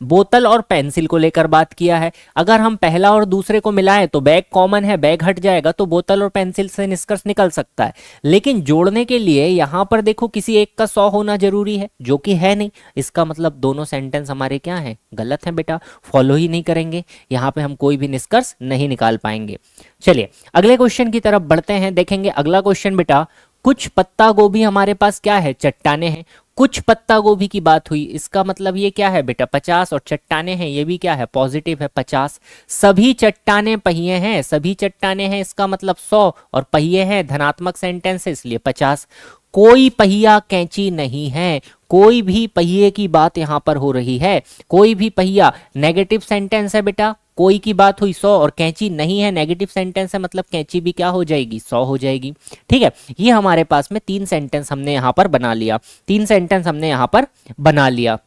S1: बोतल और पेंसिल को लेकर बात किया है। अगर हम पहला और दूसरे को मिलाएं तो बैग कॉमन है, बैग हट जाएगा, तो बोतल और पेंसिल से निष्कर्ष निकल सकता है। लेकिन जोड़ने के लिए यहां पर देखो किसी एक का 100 होना जरूरी है, जो कि है नहीं, इसका मतलब दोनों सेंटेंस हमारे क्या हैं, गलत हैं बेटा, फॉलो ही नहीं करेंगे, यहां पे हम कोई भी निष्कर्ष नहीं निकाल पाएंगे। चलिए अगले क्वेश्चन की तरफ बढ़ते हैं, देखेंगे अगला क्वेश्चन बेटा, कुछ पत्ता गोभी हमारे पास क्या है, चट्टाने हैं। कुछ पत्ता गोभी की बात हुई, इसका मतलब ये क्या है बेटा 50, और चट्टाने हैं ये भी क्या है, पॉजिटिव है 50। सभी चट्टाने पहिए हैं, सभी चट्टाने हैं इसका मतलब 100, और पहिए हैं धनात्मक सेंटेंस है इसलिए 50। कोई पहिया कैंची नहीं है, कोई भी पहिए की बात यहां पर हो रही है, कोई भी पहिया नेगेटिव सेंटेंस है बेटा, कोई की बात हुई 100 और कैंची नहीं है, नेगेटिव सेंटेंस है, मतलब कैंची भी क्या हो जाएगी, 100 हो जाएगी। ठीक है, ये हमारे पास में 3 सेंटेंस हमने यहां पर बना लिया, 3 सेंटेंस हमने यहां पर बना लिया।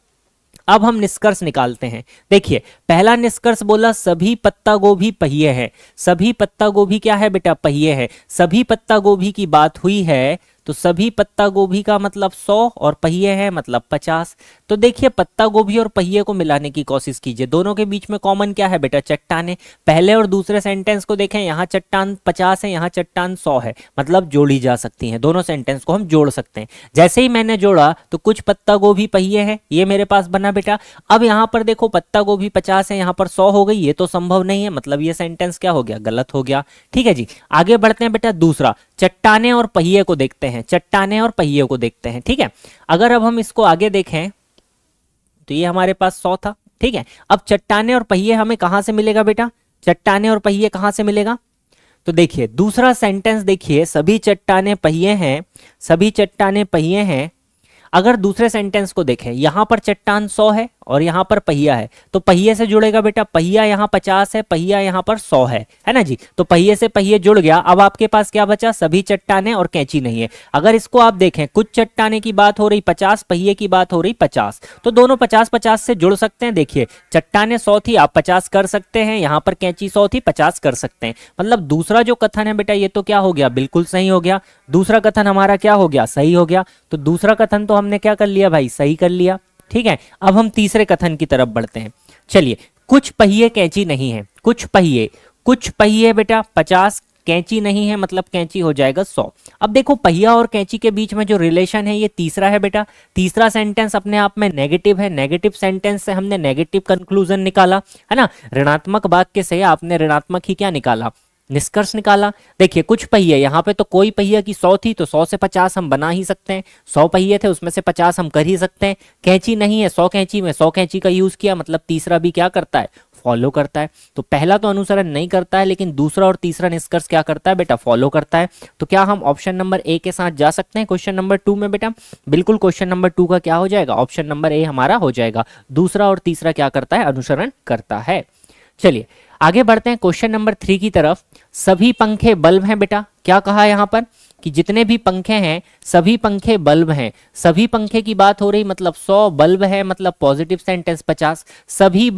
S1: अब हम निष्कर्ष निकालते हैं। देखिए पहला निष्कर्ष बोला सभी पत्ता गोभी पहिए हैं, सभी पत्ता गोभी क्या है बेटा, पहिए है। सभी पत्ता गोभी की बात हुई है तो सभी पत्ता गोभी का मतलब 100 और पहिए हैं मतलब 50। तो देखिए पत्ता गोभी और पहिए को मिलाने की कोशिश कीजिए, दोनों के बीच में कॉमन क्या है बेटा, चट्टाने। पहले और दूसरे सेंटेंस को देखें, यहाँ चट्टान 50 है, यहाँ चट्टान 100 है, मतलब जोड़ी जा सकती हैं, दोनों सेंटेंस को हम जोड़ सकते हैं। जैसे ही मैंने जोड़ा तो कुछ पत्ता गोभी पहिए हैं, ये मेरे पास बना बेटा। अब यहाँ पर देखो पत्ता गोभी 50 है, यहाँ पर 100 हो गई, ये तो संभव नहीं है, मतलब ये सेंटेंस क्या हो गया, गलत हो गया। ठीक है जी, आगे बढ़ते हैं बेटा, दूसरा चट्टाने और पहिए को देखते हैं, चट्टाने और पहिए को देखते हैं। ठीक है, अगर अब हम इसको आगे देखें तो ये हमारे पास 100 था। ठीक है, अब चट्टाने और पहिए हमें कहां से मिलेगा बेटा, चट्टाने और पहिए कहां से मिलेगा, तो देखिए दूसरा सेंटेंस देखिए, सभी चट्टाने पहिए हैं, सभी चट्टाने पहिए हैं। अगर दूसरे सेंटेंस को देखें, यहां पर चट्टान 100 है और यहां पर पहिया है, तो पहिए से जुड़ेगा बेटा, पहिया यहां 50 है, पहिया यहां पर 100 है ना जी, तो पहिए से पहिए जुड़ गया। अब आपके पास क्या बचा, सभी चट्टाने और कैंची नहीं है। अगर इसको आप देखें, कुछ चट्टाने की बात हो रही 50, पहिए की बात हो रही 50, तो दोनों 50-50 से जुड़ सकते हैं। देखिए चट्टाने 100 थी, आप 50 कर सकते हैं, यहां पर कैंची 100 थी, 50 कर सकते हैं। मतलब दूसरा जो कथन है बेटा ये तो क्या हो गया, बिल्कुल सही हो गया। दूसरा कथन हमारा क्या हो गया, सही हो गया। तो दूसरा कथन तो हमने क्या कर लिया भाई, सही कर लिया। ठीक है, अब हम तीसरे कथन की तरफ बढ़ते हैं। चलिए, कुछ पहिए कैंची नहीं है, कुछ पहिए बेटा 50, कैंची नहीं है मतलब कैंची हो जाएगा 100। अब देखो पहिया और कैंची के बीच में जो रिलेशन है ये तीसरा है बेटा। तीसरा सेंटेंस अपने आप में नेगेटिव है, नेगेटिव सेंटेंस से हमने नेगेटिव कंक्लूजन निकाला है ना, ऋणात्मक वाक्य से आपने ऋणात्मक ही क्या निकाला, निष्कर्ष निकाला। देखिए कुछ पहिए, यहाँ पे तो कोई पहिया की 100 थी तो 100 से 50 हम बना ही सकते हैं, 100 पहिए थे उसमें से 50 हम कर ही सकते हैं। कैंची नहीं है, 100 कैंची में 100 कैंची का यूज किया, मतलब तीसरा भी क्या करता है, फॉलो करता है। तो पहला तो अनुसरण नहीं करता है, लेकिन दूसरा और तीसरा निष्कर्ष क्या करता है बेटा, फॉलो करता है। तो क्या हम ऑप्शन नंबर ए के साथ जा सकते हैं क्वेश्चन नंबर 2 में बेटा, बिल्कुल क्वेश्चन नंबर 2 का क्या हो जाएगा, ऑप्शन नंबर ए हमारा हो जाएगा। दूसरा और तीसरा क्या करता है, अनुसरण करता है। चलिए आगे बढ़ते हैं क्वेश्चन नंबर 3 की तरफ। सभी पंखे बल्ब हैं बेटा, क्या कहा यहां पर कि जितने भी पंखे हैं सभी पंखे बल्ब हैं। सभी पंखे की बात हो रही मतलब 100, बल्ब है मतलब पॉजिटिव सेंटेंस 50। सभी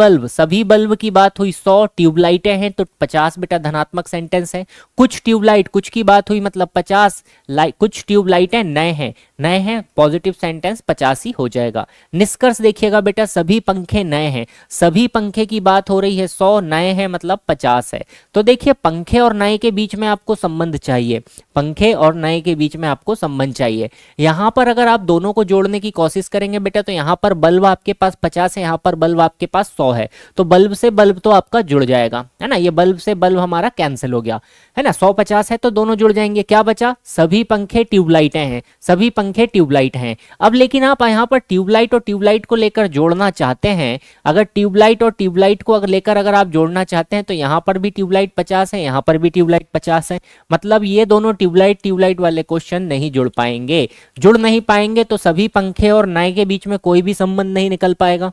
S1: बल्ब की बात हुई 100, ट्यूबलाइटें हैं तो 50 बेटा धनात्मक सेंटेंस है। कुछ ट्यूबलाइट, कुछ की बात हुई मतलब 50, कुछ ट्यूबलाइटें नए हैं पॉजिटिव सेंटेंस 50 ही हो जाएगा। निष्कर्ष देखिएगा बेटा, सभी पंखे नए हैं, सभी पंखे की बात हो रही है 100, नए हैं मतलब 50 है। तो देखिए पंखे और नए के बीच में आपको संबंध चाहिए, पंखे और और नए के बीच में आपको संबंध चाहिए। यहाँ पर अगर आप दोनों को जोड़ने की कोशिश करेंगे बेटा तो यहाँ पर बल्ब आपके पास 50 है, यहाँ पर बल्ब आपके पास 100 है, तो बल्ब से बल्ब तो आपका जुड़ जाएगा, है ना। ये बल्ब से बल्ब हमारा कैंसिल हो गया, है ना। 100 50 है तो दोनों जुड़ जाएंगे। क्या बचा? सभी पंखे ट्यूबलाइटें हैं, सभी पंखे ट्यूबलाइट हैं। अब लेकिन आप यहाँ पर ट्यूबलाइट और ट्यूबलाइट को लेकर जोड़ना चाहते हैं, अगर ट्यूबलाइट और ट्यूबलाइट को लेकर अगर आप जोड़ना चाहते हैं तो यहाँ पर भी ट्यूबलाइट 50 है, यहाँ पर भी ट्यूबलाइट 50 है, मतलब ये दोनों ट्यूबलाइट ट्यूबलाइट वाले क्वेश्चन नहीं जुड़ पाएंगे। जुड़ नहीं पाएंगे तो सभी पंखे और नए के बीच में कोई भी संबंध नहीं निकल पाएगा।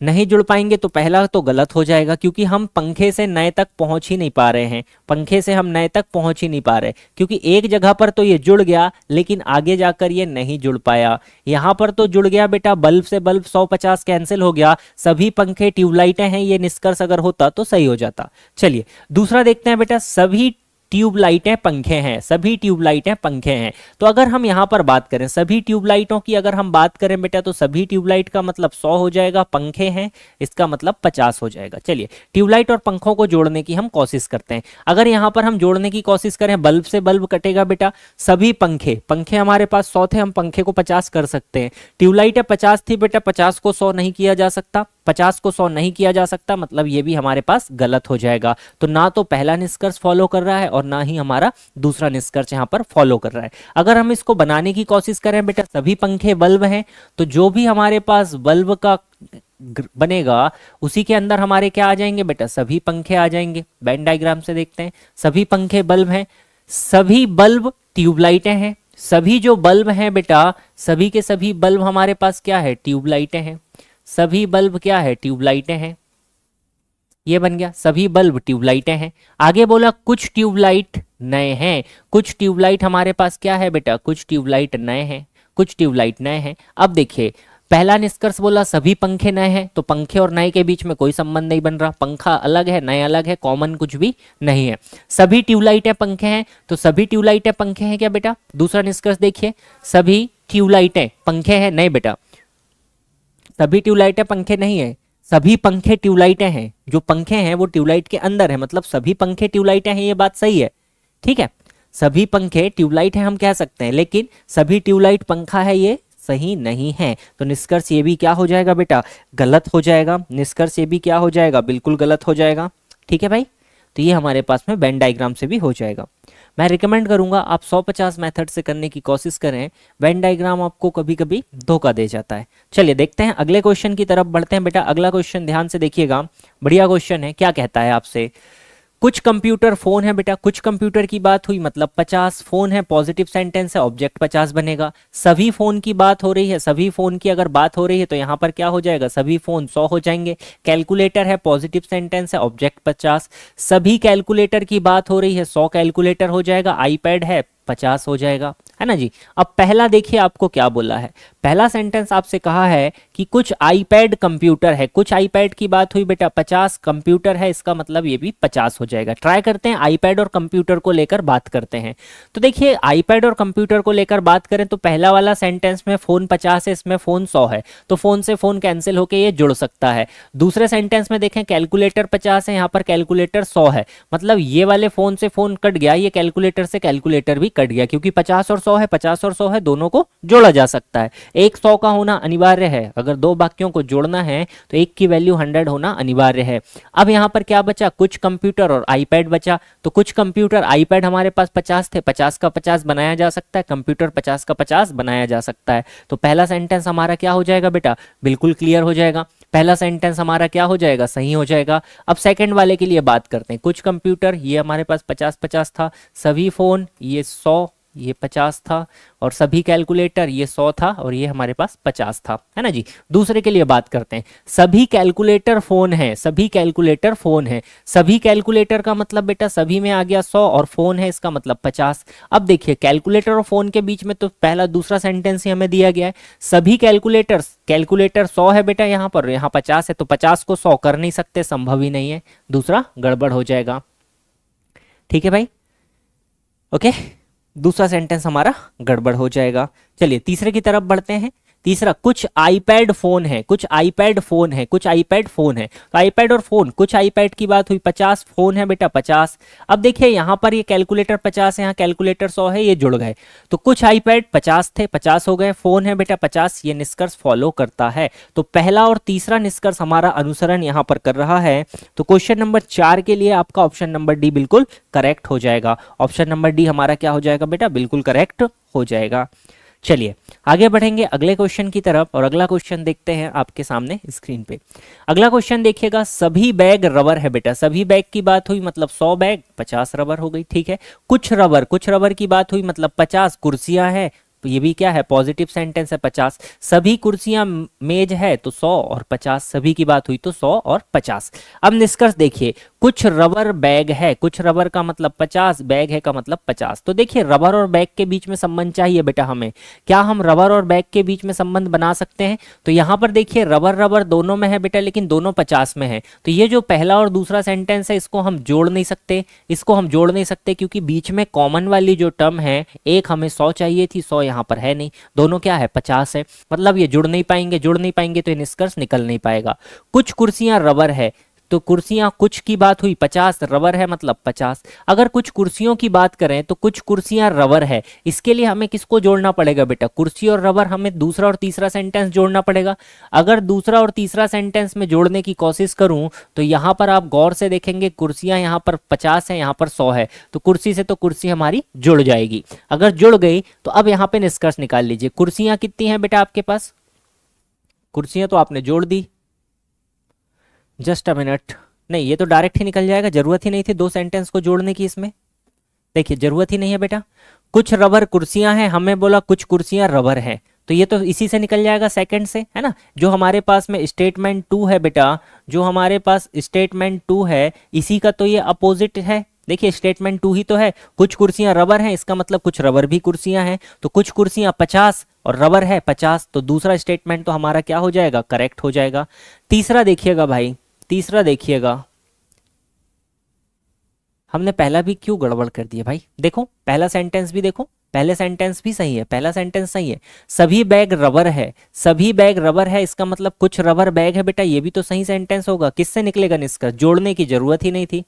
S1: नहीं जुड़ पाएंगे तो पहला तो गलत हो जाएगा, क्योंकि हम पंखे से नए तक पहुंच ही नहीं पा रहे हैं, पंखे से हम नए तक पहुंच ही नहीं पा रहे, क्योंकि एक जगह पर तो ये जुड़ गया लेकिन आगे जाकर ये नहीं जुड़ पाया। यहाँ पर तो जुड़ गया बेटा, बल्ब से बल्ब 100 50 कैंसिल हो गया, सभी पंखे ट्यूबलाइटें हैं, ये निष्कर्ष अगर होता तो सही हो जाता। चलिए दूसरा देखते हैं बेटा, सभी ट्यूबलाइटें पंखे हैं, सभी ट्यूबलाइटें पंखे हैं। तो अगर हम यहाँ पर बात करें सभी ट्यूबलाइटों की, अगर हम बात करें बेटा तो सभी ट्यूबलाइट का मतलब 100 हो जाएगा, पंखे हैं इसका मतलब 50 हो जाएगा। चलिए ट्यूबलाइट और पंखों को जोड़ने की हम कोशिश करते हैं। अगर यहाँ पर हम जोड़ने की कोशिश करें, बल्ब से बल्ब कटेगा बेटा, सभी पंखे, पंखे हमारे पास 100 थे, हम पंखे को 50 कर सकते हैं। ट्यूबलाइटें 50 थी बेटा, 50 को 100 नहीं किया जा सकता, 50 को 100 नहीं किया जा सकता, मतलब ये भी हमारे पास गलत हो जाएगा। तो ना तो पहला निष्कर्ष फॉलो कर रहा है और ना ही हमारा दूसरा निष्कर्ष यहाँ पर फॉलो कर रहा है। अगर हम इसको बनाने की कोशिश करें बेटा, सभी पंखे बल्ब हैं, तो जो भी हमारे पास बल्ब का बनेगा उसी के अंदर हमारे क्या आ जाएंगे बेटा, सभी पंखे आ जाएंगे। वेन डायग्राम से देखते हैं, सभी पंखे बल्ब हैं, सभी बल्ब ट्यूबलाइटें हैं, सभी जो बल्ब हैं बेटा, सभी के सभी बल्ब हमारे पास क्या है, ट्यूबलाइटें हैं, सभी बल्ब क्या है, ट्यूबलाइटें हैं। ये बन गया, सभी बल्ब ट्यूबलाइटें हैं। आगे बोला कुछ ट्यूबलाइट नए हैं, कुछ ट्यूबलाइट हमारे पास क्या है बेटा, कुछ ट्यूबलाइट नए हैं, कुछ ट्यूबलाइट नए हैं। अब देखिए पहला निष्कर्ष बोला सभी पंखे नए हैं, तो पंखे और नए के बीच में कोई संबंध नहीं बन रहा, पंखा अलग है नए अलग है, कॉमन कुछ भी नहीं है। सभी ट्यूबलाइटें पंखे हैं, तो सभी ट्यूबलाइटें पंखे हैं क्या बेटा। दूसरा निष्कर्ष देखिए, सभी ट्यूबलाइटें पंखे हैं, नहीं बेटा सभी ट्यूबलाइटें पंखे नहीं है, सभी पंखे ट्यूबलाइटें हैं। जो पंखे हैं वो ट्यूबलाइट के अंदर है, मतलब सभी पंखे ट्यूबलाइटें हैं, ये बात सही है, ठीक है। सभी पंखे ट्यूबलाइट हैं हम कह सकते हैं, लेकिन सभी ट्यूबलाइट पंखा है ये सही नहीं है। तो निष्कर्ष ये भी क्या हो जाएगा बेटा, गलत हो जाएगा। निष्कर्ष ये भी क्या हो जाएगा, बिल्कुल गलत हो जाएगा, ठीक है भाई। तो ये हमारे पास में वेन डायग्राम से भी हो जाएगा। मैं रिकमेंड करूंगा आप 150 मेथड से करने की कोशिश करें, वेन डायग्राम आपको कभी कभी धोखा दे जाता है। चलिए देखते हैं अगले क्वेश्चन की तरफ बढ़ते हैं बेटा। अगला क्वेश्चन ध्यान से देखिएगा, बढ़िया क्वेश्चन है। क्या कहता है आपसे, कुछ कंप्यूटर फोन है बेटा, कुछ कंप्यूटर की बात हुई मतलब 50 फोन है, पॉजिटिव सेंटेंस है, ऑब्जेक्ट 50 बनेगा। सभी फोन की बात हो रही है, सभी फोन की अगर बात हो रही है तो यहाँ पर क्या हो जाएगा, सभी फोन 100 हो जाएंगे। कैलकुलेटर है, पॉजिटिव सेंटेंस है, ऑब्जेक्ट 50। सभी कैलकुलेटर की बात हो रही है, 100 कैलकुलेटर हो जाएगा। आईपैड है 50 हो जाएगा, है ना जी। अब पहला देखिए आपको क्या बोला है, पहला सेंटेंस आपसे कहा है कि कुछ आईपैड कंप्यूटर है, कुछ आईपैड की बात हुई बेटा, 50 कंप्यूटर है, इसका मतलब ये भी 50 हो जाएगा। ट्राई करते हैं आईपैड और कंप्यूटर को लेकर बात करते हैं। तो देखिए आईपैड और कंप्यूटर को लेकर बात करें तो पहला वाला सेंटेंस में फोन 50 है, इसमें फोन 100 है, तो फोन से फोन कैंसिल होकर ये जुड़ सकता है। दूसरे सेंटेंस में देखें कैलकुलेटर 50 है, यहाँ पर कैलकुलेटर 100 है, मतलब ये वाले फोन से फोन कट गया, ये कैलकुलेटर से कैलकुलेटर भी कट गया, क्योंकि 50 और 100 है, 50 और 100 है, दोनों को जोड़ा जा सकता है। एक 100 का होना अनिवार्य है, अगर दो वाक्यों को जोड़ना है तो एक की वैल्यू 100 होना अनिवार्य है। अब यहाँ पर क्या बचा, कुछ कंप्यूटर और आईपैड बचा, तो कुछ कंप्यूटर आईपैड हमारे पास 50 थे, 50 का 50 बनाया जा सकता है, कंप्यूटर 50 का 50 बनाया जा सकता है। तो पहला सेंटेंस हमारा क्या हो जाएगा बेटा, बिल्कुल क्लियर हो जाएगा, पहला सेंटेंस हमारा क्या हो जाएगा, सही हो जाएगा। अब सेकंड वाले के लिए बात करते हैं, कुछ कंप्यूटर ये हमारे पास 50-50 था, सभी फोन ये 100 ये 50 था, और सभी कैलकुलेटर ये 100 था और ये हमारे पास 50 था, है ना जी। दूसरे के लिए बात करते हैं, सभी कैलकुलेटर फोन है, सभी कैलकुलेटर फोन है, सभी कैलकुलेटर का मतलब बेटा सभी में आ गया 100 और फोन है इसका मतलब 50। अब देखिए कैलकुलेटर और फोन के बीच में तो पहला दूसरा सेंटेंस ही हमें दिया गया है, सभी कैलकुलेटर 100 है बेटा, यहाँ पर यहाँ 50 है, तो 50 को 100 कर नहीं सकते, संभव ही नहीं है, दूसरा गड़बड़ हो जाएगा, ठीक है भाई, ओके। दूसरा सेंटेंस हमारा गड़बड़ हो जाएगा। चलिए तीसरे की तरफ बढ़ते हैं। तीसरा कुछ आईपैड फोन है, कुछ आईपैड फोन है, कुछ आईपैड फोन है। तो आईपैड और फोन, कुछ आईपैड की बात हुई, 50 फोन है बेटा 50। अब देखिए यहाँ पर ये कैलकुलेटर 50 है, यहाँ कैलकुलेटर 100 है, ये जुड़ गए तो कुछ आईपैड 50 थे, 50 हो गए, फोन है बेटा 50, ये निष्कर्ष फॉलो करता है। तो पहला और तीसरा निष्कर्ष हमारा अनुसरण यहाँ पर कर रहा है। तो क्वेश्चन नंबर 4 के लिए आपका ऑप्शन नंबर डी बिल्कुल करेक्ट हो जाएगा। ऑप्शन नंबर डी हमारा क्या हो जाएगा बेटा, बिल्कुल करेक्ट हो जाएगा। चलिए आगे बढ़ेंगे अगले क्वेश्चन की तरफ, और अगला क्वेश्चन देखते हैं आपके सामने स्क्रीन पे। अगला क्वेश्चन देखिएगा, सभी बैग रबर है बेटा। सभी बैग की बात हुई मतलब 100 बैग, 50 रबर हो गई, ठीक है। कुछ रबर की बात हुई मतलब 50 कुर्सियां है, तो ये भी क्या है, पॉजिटिव सेंटेंस है, 50। सभी कुर्सियां मेज है तो 100 और 50, सभी की बात हुई तो 100 और 50। अब निष्कर्ष देखिए, कुछ रबर बैग है, कुछ रबर का मतलब 50, बैग है का मतलब 50। तो देखिए रबर और बैग के बीच में संबंध चाहिए बेटा हमें। क्या हम रबर और बैग के बीच में संबंध बना सकते हैं? तो यहाँ पर देखिए रबर दोनों में है बेटा, लेकिन दोनों 50 में है। तो ये जो पहला और दूसरा सेंटेंस है इसको हम जोड़ नहीं सकते, इसको हम जोड़ नहीं सकते क्योंकि बीच में कॉमन वाली जो टर्म है, एक हमें 100 चाहिए थी, 100 यहाँ पर है नहीं, दोनों क्या है 50 है, मतलब ये जुड़ नहीं पाएंगे तो ये निष्कर्ष निकल नहीं पाएगा। कुछ कुर्सियां रबर है, तो कुर्सियां कुछ की बात हुई 50, रबर है मतलब 50। अगर कुछ कुर्सियों की बात करें तो कुछ कुर्सियां रबर है, इसके लिए हमें किसको जोड़ना पड़ेगा बेटा, कुर्सी और रबर, हमें दूसरा और तीसरा सेंटेंस जोड़ना पड़ेगा। अगर दूसरा और तीसरा सेंटेंस में जोड़ने की कोशिश करूं तो यहां पर आप गौर से देखेंगे कुर्सियां यहां पर 50 है, यहां पर 100 है, तो कुर्सी से तो कुर्सी हमारी जुड़ जाएगी। अगर जुड़ गई तो अब यहां पे निष्कर्ष निकाल लीजिए। कुर्सियां कितनी है बेटा आपके पास, कुर्सियां तो आपने जोड़ दी, जस्ट अ मिनट, नहीं ये तो डायरेक्ट ही निकल जाएगा, जरूरत ही नहीं थी दो सेंटेंस को जोड़ने की इसमें, देखिए जरूरत ही नहीं है बेटा। कुछ रबर कुर्सियां हैं, हमें बोला कुछ कुर्सियां रबर हैं, तो ये तो इसी से निकल जाएगा, सेकंड से, है ना। जो हमारे पास में स्टेटमेंट 2 है बेटा, जो हमारे पास स्टेटमेंट 2 है इसी का तो ये अपोजिट है। देखिए स्टेटमेंट 2 ही तो है, कुछ कुर्सियां रबर हैं, इसका मतलब कुछ रबर भी कुर्सियां हैं, तो कुछ कुर्सियां 50 और रबर है 50, तो दूसरा स्टेटमेंट तो हमारा क्या हो जाएगा, करेक्ट हो जाएगा। तीसरा देखिएगा भाई, तीसरा देखिएगा, हमने पहला भी क्यों गड़बड़ कर दिया भाई, देखो पहला सेंटेंस भी देखो, पहले सेंटेंस भी सही है, पहला सेंटेंस सही है। सभी बैग रबर है, सभी बैग रबर है, इसका मतलब कुछ रबर बैग है बेटा, ये भी तो सही सेंटेंस होगा। किससे निकलेगा निष्कर्ष, जोड़ने की जरूरत ही नहीं थी,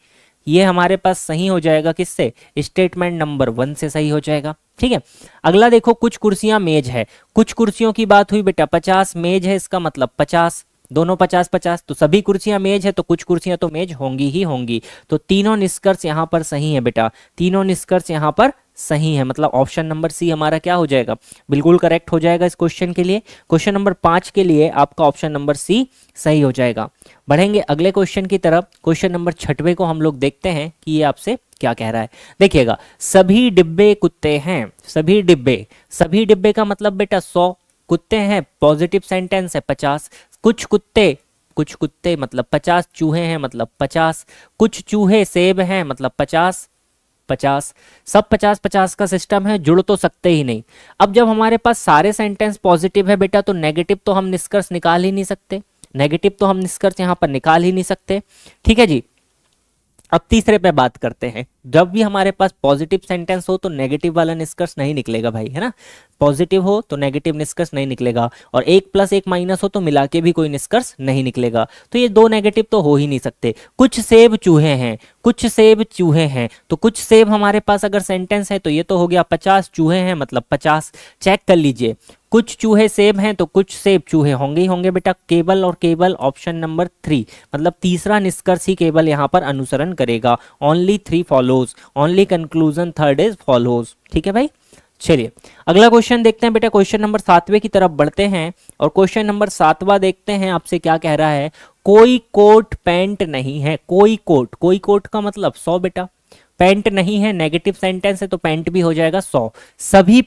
S1: ये हमारे पास सही हो जाएगा किससे, स्टेटमेंट नंबर 1 से सही हो जाएगा, ठीक है। अगला देखो, कुछ कुर्सियां मेज है, कुछ कुर्सियों की बात हुई बेटा 50, मेज है इसका मतलब 50, दोनों 50-50, तो सभी कुर्सियां मेज है तो कुछ कुर्सियां तो मेज होंगी ही होंगी। तो तीनों निष्कर्ष यहां पर सही है बेटा, तीनों निष्कर्ष यहां पर सही है, मतलब ऑप्शन नंबर सी हमारा क्या हो जाएगा, बिल्कुल करेक्ट हो जाएगा इस क्वेश्चन के लिए। क्वेश्चन नंबर 5 के लिए आपका ऑप्शन नंबर सी सही हो जाएगा। बढ़ेंगे अगले क्वेश्चन की तरफ। क्वेश्चन नंबर 6वें को हम लोग देखते हैं कि ये आपसे क्या कह रहा है। देखिएगा, सभी डिब्बे कुत्ते हैं, सभी डिब्बे का मतलब बेटा 100, कुत्ते हैं पॉजिटिव सेंटेंस है 50, कुछ कुत्ते मतलब 50, चूहे हैं मतलब 50, कुछ चूहे सेब हैं मतलब 50, सब 50-50 का सिस्टम है, जुड़ तो सकते ही नहीं। अब जब हमारे पास सारे सेंटेंस पॉजिटिव है बेटा तो नेगेटिव तो हम निष्कर्ष निकाल ही नहीं सकते, नेगेटिव तो हम निष्कर्ष यहां पर निकाल ही नहीं सकते, ठीक है जी। अब तीसरे पे बात करते हैं, जब भी हमारे पास पॉजिटिव सेंटेंस हो तो नेगेटिव वाला निष्कर्ष नहीं निकलेगा भाई, है ना। पॉजिटिव हो तो नेगेटिव निष्कर्ष नहीं निकलेगा, और 1 + 1 - हो तो मिला के भी कोई निष्कर्ष नहीं निकलेगा, तो ये दो नेगेटिव तो हो ही नहीं सकते। कुछ सेब चूहे हैं, कुछ सेब चूहे हैं, तो कुछ सेब हमारे पास अगर सेंटेंस है तो ये तो हो गया 50, चूहे हैं मतलब 50, चेक कर लीजिए, कुछ चूहे सेब हैं तो कुछ सेब चूहे होंगे ही होंगे बेटा, केवल और केवल ऑप्शन नंबर 3, मतलब तीसरा निष्कर्ष ही केवल यहाँ पर अनुसरण करेगा। Only 3 follows, only conclusion 3rd is follows, ठीक है भाई। चलिए अगला क्वेश्चन देखते हैं बेटा, क्वेश्चन नंबर 7वें की तरफ बढ़ते हैं, और क्वेश्चन नंबर 7वां देखते हैं आपसे क्या कह रहा है। कोई कोट पैंट नहीं है, कोई कोट का मतलब 100 बेटा, पैंट नहीं है नेगेटिव सेंटेंस है तो पैंट भी हो जाएगा 100। सभी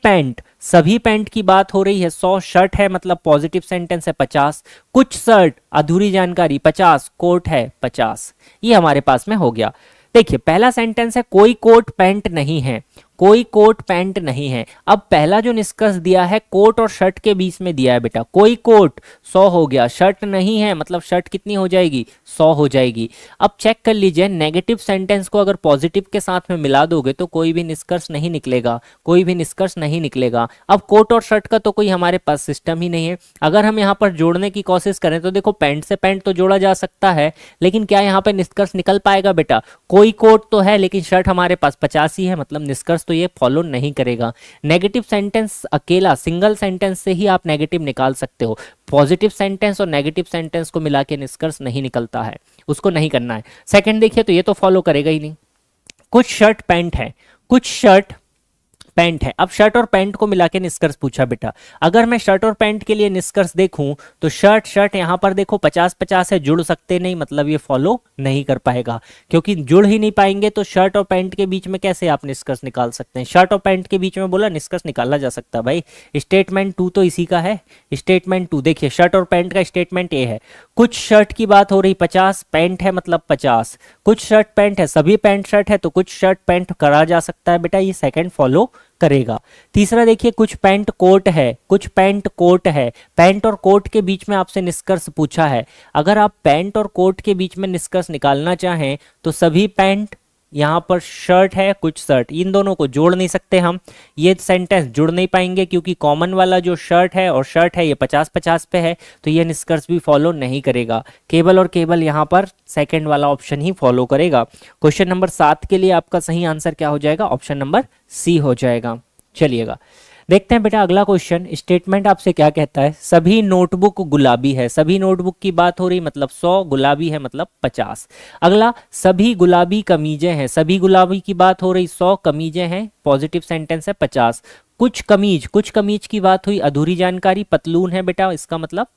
S1: पैंट की बात हो रही है 100, शर्ट है मतलब पॉजिटिव सेंटेंस है 50, कुछ शर्ट अधूरी जानकारी 50, कोट है 50, ये हमारे पास में हो गया। देखिए पहला सेंटेंस है कोई कोट पैंट नहीं है, कोई कोट पैंट नहीं है। अब पहला जो निष्कर्ष दिया है कोट और शर्ट के बीच में दिया है बेटा, कोई कोट 100 हो गया, शर्ट नहीं है मतलब शर्ट कितनी हो जाएगी 100 हो जाएगी। अब चेक कर लीजिए, नेगेटिव सेंटेंस को अगर पॉजिटिव के साथ में मिला दोगे तो कोई भी निष्कर्ष नहीं निकलेगा, कोई भी निष्कर्ष नहीं निकलेगा। अब कोट और शर्ट का तो कोई हमारे पास सिस्टम ही नहीं है। अगर हम यहाँ पर जोड़ने की कोशिश करें तो देखो पैंट से पैंट तो जोड़ा जा सकता है, लेकिन क्या यहाँ पे निष्कर्ष निकल पाएगा बेटा? कोई कोट तो है लेकिन शर्ट हमारे पास 50 ही है, मतलब निष्कर्ष तो ये फॉलो नहीं करेगा। नेगेटिव सेंटेंस अकेला सिंगल सेंटेंस से ही आप नेगेटिव निकाल सकते हो, पॉजिटिव सेंटेंस और नेगेटिव सेंटेंस को मिला के निष्कर्ष नहीं निकलता है, उसको नहीं करना है। सेकंड देखिए तो ये तो फॉलो करेगा ही नहीं। कुछ शर्ट पैंट है, कुछ शर्ट पैंट है। अब शर्ट और पैंट को मिला के निष्कर्ष पूछा बेटा। अगर मैं शर्ट और पैंट के लिए निष्कर्ष देखूं तो शर्ट शर्ट यहाँ पर देखो 50-50 है, जुड़ सकते नहीं, मतलब ये फॉलो नहीं कर पाएगा। क्योंकि जुड़ ही नहीं पाएंगे तो शर्ट और पैंट के बीच में कैसे आप निष्कर्ष निकाल सकते हैं? शर्ट और पैंट के बीच में बोला निष्कर्ष निकाला जा सकता है भाई। स्टेटमेंट 2 तो इसी का है। स्टेटमेंट 2 देखिए, शर्ट और पैंट का स्टेटमेंट ए है। कुछ शर्ट की बात हो रही 50, पैंट है मतलब 50, कुछ शर्ट पैंट है, सभी पैंट शर्ट है तो कुछ शर्ट पैंट करा जा सकता है बेटा, ये सेकंड फॉलो करेगा। तीसरा देखिए, कुछ पैंट कोट है, कुछ पैंट कोट है। पैंट और कोट के बीच में आपसे निष्कर्ष पूछा है। अगर आप पैंट और कोट के बीच में निष्कर्ष निकालना चाहें तो सभी पैंट, यहाँ पर शर्ट है कुछ शर्ट, इन दोनों को जोड़ नहीं सकते हम, ये सेंटेंस जुड़ नहीं पाएंगे क्योंकि कॉमन वाला जो शर्ट है और शर्ट है ये 50-50 पे है, तो ये निष्कर्ष भी फॉलो नहीं करेगा। केवल और केवल यहाँ पर सेकंड वाला ऑप्शन ही फॉलो करेगा। क्वेश्चन नंबर 7 के लिए आपका सही आंसर क्या हो जाएगा? ऑप्शन नंबर सी हो जाएगा। चलिएगा देखते हैं बेटा अगला क्वेश्चन। स्टेटमेंट आपसे क्या कहता है? सभी नोटबुक गुलाबी है। सभी नोटबुक की बात हो रही मतलब 100, गुलाबी है मतलब 50। अगला, सभी गुलाबी कमीजें हैं। सभी गुलाबी की बात हो रही 100, कमीजें हैं, पॉजिटिव सेंटेंस है 50। कुछ कमीज, कुछ कमीज की बात हुई, अधूरी जानकारी, पतलून है बेटा, इसका मतलब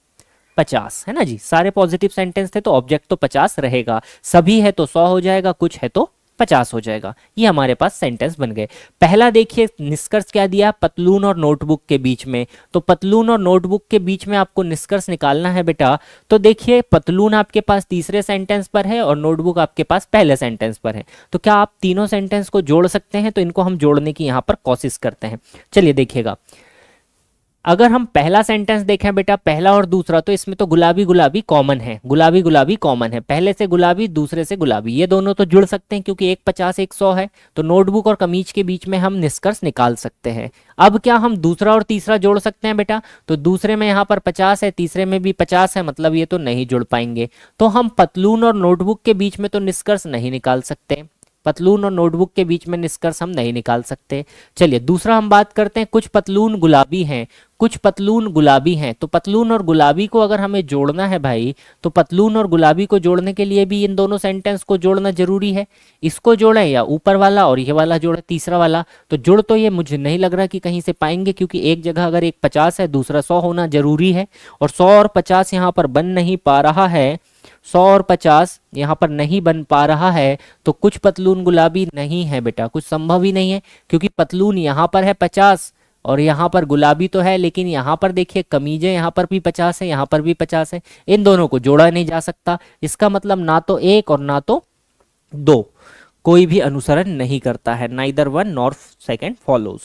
S1: 50 है ना जी। सारे पॉजिटिव सेंटेंस थे तो ऑब्जेक्ट तो 50 रहेगा। सभी है तो 100 हो जाएगा, कुछ है तो 50 हो जाएगा। ये हमारे पास सेंटेंस बन गए। पहला देखिए निष्कर्ष क्या दिया? पतलून और नोटबुक के बीच में। तो पतलून और नोटबुक के बीच में आपको निष्कर्ष निकालना है बेटा। तो देखिए पतलून आपके पास तीसरे सेंटेंस पर है और नोटबुक आपके पास पहले सेंटेंस पर है, तो क्या आप तीनों सेंटेंस को जोड़ सकते हैं? तो इनको हम जोड़ने की यहाँ पर कोशिश करते हैं। चलिए देखिएगा, अगर हम पहला सेंटेंस देखें बेटा, पहला और दूसरा, तो इसमें तो गुलाबी गुलाबी कॉमन है, गुलाबी गुलाबी कॉमन है। पहले से गुलाबी, दूसरे से गुलाबी, ये दोनों तो जुड़ सकते हैं क्योंकि एक 50 एक 100 है, तो नोटबुक और कमीज के बीच में हम निष्कर्ष निकाल सकते हैं। अब क्या हम दूसरा और तीसरा जोड़ सकते हैं बेटा? तो दूसरे में यहाँ पर 50 है, तीसरे में भी 50 है, मतलब ये तो नहीं जुड़ पाएंगे। तो हम पतलून और नोटबुक के बीच में तो निष्कर्ष नहीं निकाल सकते, पतलून और नोटबुक के बीच में निष्कर्ष हम नहीं निकाल सकते। चलिए दूसरा हम बात करते हैं, कुछ पतलून गुलाबी हैं, कुछ पतलून गुलाबी हैं। तो पतलून और गुलाबी को अगर हमें जोड़ना है भाई, तो पतलून और गुलाबी को जोड़ने के लिए भी इन दोनों सेंटेंस को जोड़ना जरूरी है। इसको जोड़ें या ऊपर वाला और ये वाला जोड़े तीसरा वाला, तो जुड़ तो ये मुझे नहीं लग रहा कि कहीं से पाएंगे, क्योंकि एक जगह अगर एक 50 है दूसरा 100 होना जरूरी है, और 100 और 50 यहाँ पर बन नहीं पा रहा है, 100 और 50 यहाँ पर नहीं बन पा रहा है, तो कुछ पतलून गुलाबी नहीं है बेटा, कुछ संभव ही नहीं है, क्योंकि पतलून यहाँ पर है 50 और यहाँ पर गुलाबी तो है, लेकिन यहाँ पर देखिए कमीजें यहाँ पर भी 50 है, यहाँ पर भी 50 है, इन दोनों को जोड़ा नहीं जा सकता। इसका मतलब ना तो एक और ना तो दो, कोई भी अनुसरण नहीं करता है, neither one nor second follows.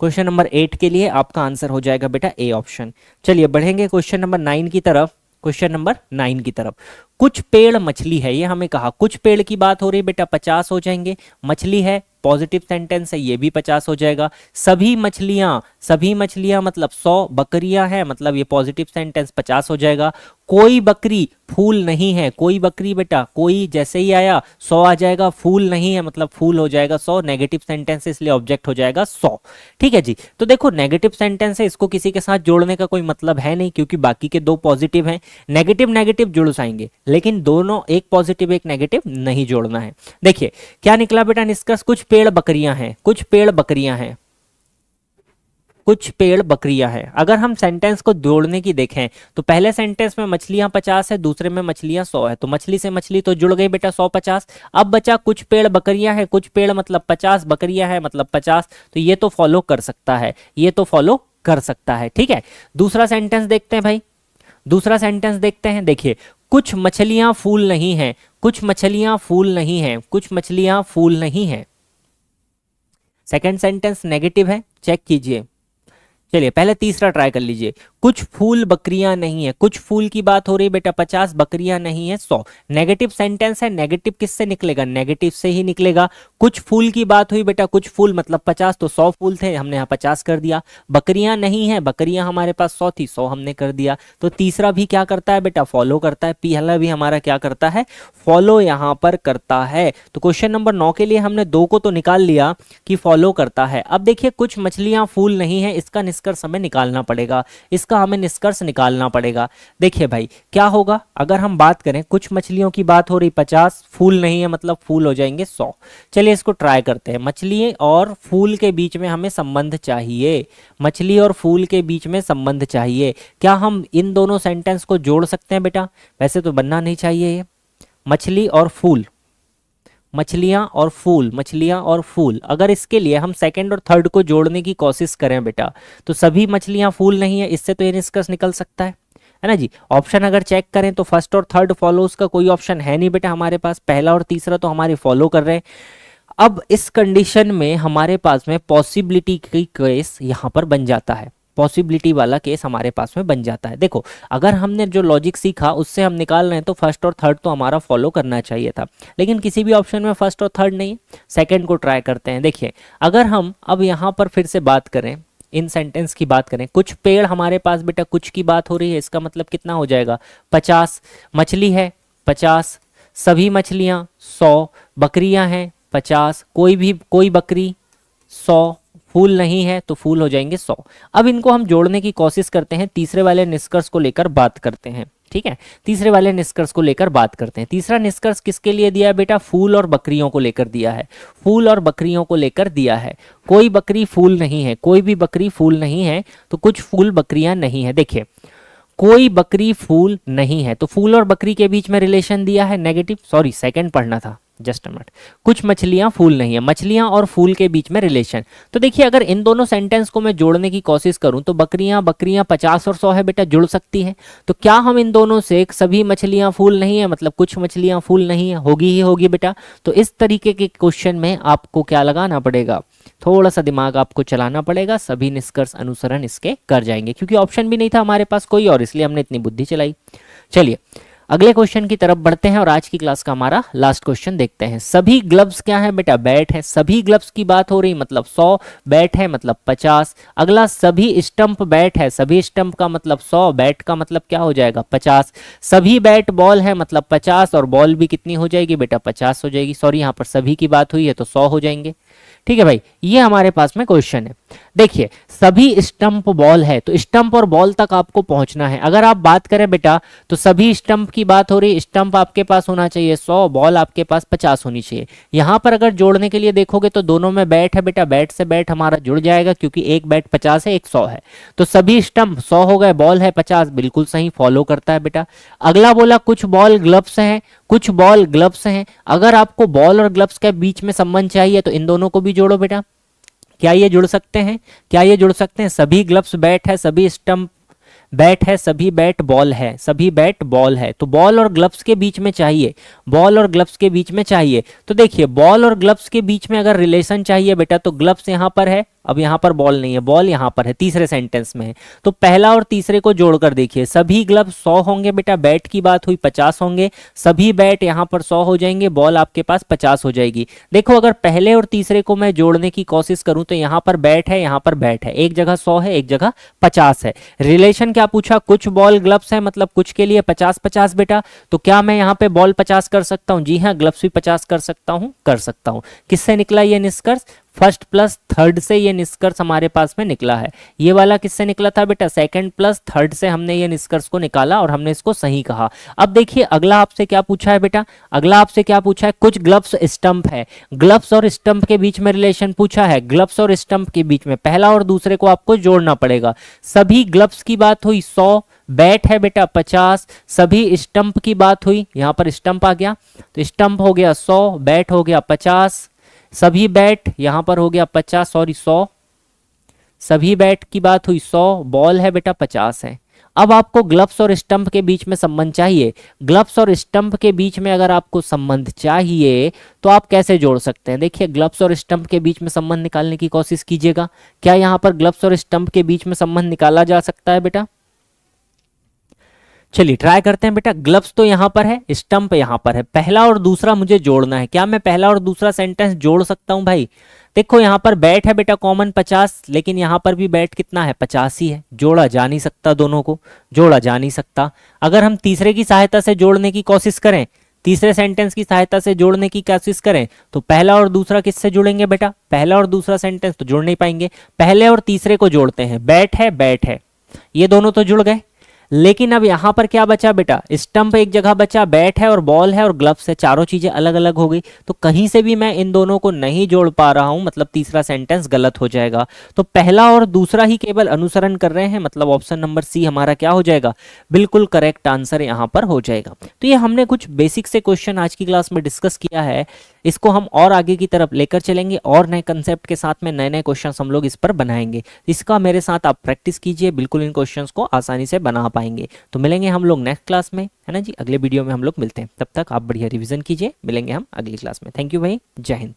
S1: Question number 8 के लिए आपका आंसर हो जाएगा बेटा ए ऑप्शन। चलिए बढ़ेंगे क्वेश्चन नंबर 9 की तरफ। क्वेश्चन नंबर 9 की तरफ, कुछ पेड़ मछली है, ये हमें कहा कुछ पेड़ की बात हो रही बेटा, 50 हो जाएंगे। मछली है, पॉजिटिव सेंटेंस है, ये भी 50 हो जाएगा। सभी मछलियां मतलब 100, बकरियां हैं मतलब ये पॉजिटिव सेंटेंस 50 हो जाएगा। कोई बकरी फूल नहीं है, कोई बकरी बेटा, कोई जैसे ही आया 100 आ जाएगा, फूल नहीं है मतलब फूल हो जाएगा 100, नेगेटिव सेंटेंस इसलिए ऑब्जेक्ट हो जाएगा 100। ठीक है जी, तो देखो नेगेटिव सेंटेंस है, इसको किसी के साथ जोड़ने का कोई मतलब है नहीं, क्योंकि बाकी के दो पॉजिटिव हैं। नेगेटिव नेगेटिव जुड़ जाएंगे, लेकिन दोनों एक पॉजिटिव एक नेगेटिव नहीं जोड़ना है। देखिए क्या निकला बेटा निष्कर्ष, कुछ पेड़ बकरियां हैं, कुछ पेड़ बकरियां हैं, कुछ पेड़ बकरियां हैं। अगर हम सेंटेंस को जोड़ने की देखें तो पहले सेंटेंस में मछलियां 50 है, दूसरे में मछलियां 100 है, तो मछली से मछली तो जुड़ गई बेटा 100-50। अब बचा कुछ पेड़ बकरियां हैं, कुछ पेड़ मतलब 50, बकरियां हैं मतलब 50, तो ये तो फॉलो कर सकता है, ये तो फॉलो कर सकता है। ठीक है, दूसरा सेंटेंस देखते हैं भाई, दूसरा सेंटेंस देखते हैं। देखिए कुछ मछलियां फूल नहीं हैं, कुछ मछलियां फूल नहीं हैं, कुछ मछलियां फूल नहीं हैं। सेकंड सेंटेंस नेगेटिव है, चेक कीजिए। चलिए पहले तीसरा ट्राई कर लीजिए। कुछ फूल बकरियां नहीं है, कुछ फूल की बात हो रही बेटा, 50 बकरियां नहीं है 100। नेगेटिव सेंटेंस है, नेगेटिव किससे निकलेगा, नेगेटिव से ही निकलेगा। कुछ फूल की बात हुई बेटा, कुछ फूल मतलब 50, तो 100 फूल थे, हमने यहाँ 50 कर दिया। बकरियां नहीं है, बकरियां हमारे पास 100 थी, 100 हमने कर दिया। तो तीसरा भी क्या करता है बेटा, फॉलो करता है। पहला भी हमारा क्या करता है, फॉलो यहाँ पर करता है। तो क्वेश्चन नंबर 9 के लिए हमने 2 को तो निकाल लिया कि फॉलो करता है। अब देखिए कुछ मछलियां फूल नहीं है, इसका निष्कर्ष हमें निकालना पड़ेगा, इसका हमें निष्कर्ष निकालना पड़ेगा। देखिए भाई क्या होगा, अगर हम बात करें कुछ मछलियों की बात हो रही 50, फूल नहीं है मतलब फूल हो जाएंगे 100। चलिए इसको ट्राई करते हैं। मछली और फूल के बीच में हमें संबंध चाहिए, मछली और फूल के बीच में संबंध चाहिए। क्या हम इन दोनों सेंटेंस को जोड़ सकते हैं बेटा, वैसे तो बनना नहीं चाहिए ये। मछली और फूल, मछलियां और फूल, मछलियां और फूल, अगर इसके लिए हम सेकंड और थर्ड को जोड़ने की कोशिश करें बेटा, तो सभी मछलियां फूल नहीं है, इससे तो ये निष्कर्ष निकल सकता है ना जी। ऑप्शन अगर चेक करें तो फर्स्ट और थर्ड फॉलोज का कोई ऑप्शन है नहीं बेटा हमारे पास, पहला और तीसरा तो हमारे फॉलो कर रहे हैं। अब इस कंडीशन में हमारे पास में पॉसिबिलिटी की केस यहाँ पर बन जाता है, पॉसिबिलिटी वाला केस हमारे पास में बन जाता है। देखो अगर हमने जो लॉजिक सीखा उससे हम निकाल रहे हैं तो फर्स्ट और थर्ड तो हमारा फॉलो करना चाहिए था, लेकिन किसी भी ऑप्शन में फर्स्ट और थर्ड नहीं है। सेकंड को ट्राई करते हैं। देखिए अगर हम अब यहाँ पर फिर से बात करें, इन सेंटेंस की बात करें, कुछ पेड़ हमारे पास बेटा, कुछ की बात हो रही है, इसका मतलब कितना हो जाएगा 50। मछली है 50, सभी मछलियां 100, बकरियां हैं 50, कोई बकरी 100, फूल नहीं है तो फूल हो जाएंगे 100। अब इनको हम जोड़ने की कोशिश करते हैं, तीसरे वाले निष्कर्ष को लेकर बात करते हैं। ठीक है, तीसरे वाले निष्कर्ष को लेकर बात करते हैं। तीसरा निष्कर्ष किसके लिए दिया है बेटा, फूल और बकरियों को लेकर दिया है, फूल और बकरियों को लेकर दिया है। कोई बकरी फूल नहीं है, कोई भी बकरी फूल नहीं है, तो कुछ फूल बकरियां नहीं है। देखिए कोई बकरी फूल नहीं है, तो फूल और बकरी के बीच में रिलेशन दिया है नेगेटिव, सॉरी सेकंड पढ़ना था, जस्ट अ मिनट। कुछ मछलियां फूल नहीं है, मछलियां और फूल के बीच में रिलेशन। तो देखिए अगर इन दोनों सेंटेंस को मैं जोड़ने की कोशिश करूं तो बकरियां 50 और 100 है बेटा, जुड़ सकती है। तो क्या हम इन दोनों से सभी मछलियां फूल नहीं है मतलब कुछ मछलियां फूल नहीं है, होगी ही होगी बेटा। तो इस तरीके के क्वेश्चन में आपको क्या लगाना पड़ेगा, थोड़ा सा दिमाग आपको चलाना पड़ेगा, सभी निष्कर्ष अनुसरण इसके कर जाएंगे, क्योंकि ऑप्शन भी नहीं था हमारे पास कोई और, इसलिए हमने इतनी बुद्धि चलाई। चलिए अगले क्वेश्चन की तरफ बढ़ते हैं और आज की क्लास का हमारा लास्ट क्वेश्चन देखते हैं। सभी ग्लव्स क्या है बेटा, बैट है। सभी ग्लव्स की बात हो रही मतलब 100, बैट है मतलब 50। अगला सभी स्टंप बैट है, सभी स्टंप का मतलब 100, बैट का मतलब क्या हो जाएगा 50। सभी बैट बॉल है मतलब 50 और बॉल भी कितनी हो जाएगी बेटा 50 हो जाएगी। सॉरी यहाँ पर सभी की बात हुई है तो 100 हो जाएंगे। ठीक है भाई, ये हमारे पास में क्वेश्चन है। देखिए सभी स्टंप बॉल है, तो स्टंप और बॉल तक आपको पहुंचना है। अगर आप बात करें बेटा तो सभी स्टंप की बात हो रही, स्टंप आपके पास होना चाहिए 100, बॉल आपके पास 50 होनी चाहिए। यहां पर अगर जोड़ने के लिए देखोगे तो दोनों में बैट है बेटा, बैट से बैट हमारा जुड़ जाएगा क्योंकि एक बैट 50 है एक 100 है, तो सभी स्टंप 100 हो गए, बॉल है 50, बिल्कुल सही, फॉलो करता है बेटा। अगला बोला कुछ बॉल ग्लव्स हैं, कुछ बॉल ग्लव्स हैं। अगर आपको बॉल और ग्लव्स के बीच में संबंध चाहिए तो इन दोनों को भी जोड़ो बेटा। क्या ये जुड़ सकते हैं, क्या ये जुड़ सकते हैं, सभी ग्लव्स बैट है, सभी स्टंप बैट है, सभी बैट बॉल है, सभी बैट बॉल है, तो बॉल और ग्लव्स के बीच में चाहिए, बॉल और ग्लव्स के बीच में चाहिए। तो देखिए बॉल और ग्लव्स के बीच में अगर रिलेशन चाहिए बेटा तो ग्लव्स यहां पर है, अब यहां पर बॉल नहीं है, बॉल यहां पर है, तीसरे सेंटेंस में है। तो पहला और तीसरे को जोड़कर देखिए, सभी ग्लव्स 100 होंगे बेटा, बैट की बात हुई 50 होंगे, सभी बैट यहां पर 100 हो जाएंगे, बॉल आपके पास 50 हो जाएगी। देखो अगर पहले और तीसरे को मैं जोड़ने की कोशिश करूं तो यहां पर बैट है, यहां पर बैट है, एक जगह 100 है एक जगह 50 है। रिलेशन क्या पूछा, कुछ बॉल ग्लव्स है मतलब कुछ के लिए 50-50 बेटा, तो क्या मैं यहाँ पे बॉल 50 कर सकता हूँ, जी हाँ, ग्लव्स भी 50 कर सकता हूँ, कर सकता हूँ। किससे निकला ये निष्कर्ष, फर्स्ट प्लस थर्ड से ये निष्कर्ष हमारे पास में निकला है। ये वाला किससे निकला था बेटा, सेकंड प्लस थर्ड से हमने ये निष्कर्ष को निकाला और हमने इसको सही कहा। अब देखिए अगला आपसे क्या पूछा है बेटा, अगला आपसे क्या पूछा है, कुछ ग्लव्स स्टंप है, ग्लव्स और स्टंप के बीच में रिलेशन पूछा है, ग्लव्स और स्टंप के बीच में पहला और दूसरे को आपको जोड़ना पड़ेगा। सभी ग्लव्स की बात हुई 100, बैट है बेटा 50, सभी स्टंप की बात हुई, यहां पर स्टंप आ गया तो स्टंप हो गया 100, बैट हो गया 50, सभी बैट यहां पर हो गया 50, सॉरी 100, सभी बैट की बात हुई 100, बॉल है बेटा 50 है। अब आपको ग्लव्स और स्टंप के बीच में संबंध चाहिए। ग्लव्स और स्टंप के बीच में अगर आपको संबंध चाहिए तो आप कैसे जोड़ सकते हैं? देखिए, ग्लव्स और स्टंप के बीच में संबंध निकालने की कोशिश कीजिएगा। क्या यहाँ पर ग्लव्स और स्टंप के बीच में संबंध निकाला जा सकता है बेटा? चलिए ट्राई करते हैं बेटा। ग्लव्स तो यहाँ पर है, स्टंप यहाँ पर है, पहला और दूसरा मुझे जोड़ना है। क्या मैं पहला और दूसरा सेंटेंस जोड़ सकता हूँ भाई? देखो यहाँ पर बैट है बेटा कॉमन 50, लेकिन यहाँ पर भी बैट कितना है? 50 ही है। जोड़ा जा नहीं सकता, दोनों को जोड़ा जा नहीं सकता। अगर हम तीसरे की सहायता से जोड़ने की कोशिश करें, तीसरे सेंटेंस की सहायता से जोड़ने की कोशिश करें, तो पहला और दूसरा किससे जुड़ेंगे बेटा? पहला और दूसरा सेंटेंस तो जुड़ नहीं पाएंगे। पहले और तीसरे को जोड़ते हैं, बैट है बैट है, ये दोनों तो जुड़ गए। लेकिन अब यहां पर क्या बचा बेटा? स्टंप एक जगह बचा, बैट है और बॉल है और ग्लव्स है, चारों चीजें अलग अलग हो गई। तो कहीं से भी मैं इन दोनों को नहीं जोड़ पा रहा हूं, मतलब तीसरा सेंटेंस गलत हो जाएगा। तो पहला और दूसरा ही केवल अनुसरण कर रहे हैं, मतलब ऑप्शन नंबर सी हमारा क्या हो जाएगा? बिल्कुल करेक्ट आंसर यहां पर हो जाएगा। तो ये हमने कुछ बेसिक से क्वेश्चन आज की क्लास में डिस्कस किया है। इसको हम और आगे की तरफ लेकर चलेंगे और नए कंसेप्ट के साथ में नए नए क्वेश्चंस हम लोग इस पर बनाएंगे। इसका मेरे साथ आप प्रैक्टिस कीजिए, बिल्कुल इन क्वेश्चंस को आसानी से बना पाएंगे। तो मिलेंगे हम लोग नेक्स्ट क्लास में, है ना जी, अगले वीडियो में हम लोग मिलते हैं। तब तक आप बढ़िया रिवीजन कीजिए, मिलेंगे हम अगली क्लास में। थैंक यू भाई, जय हिंद।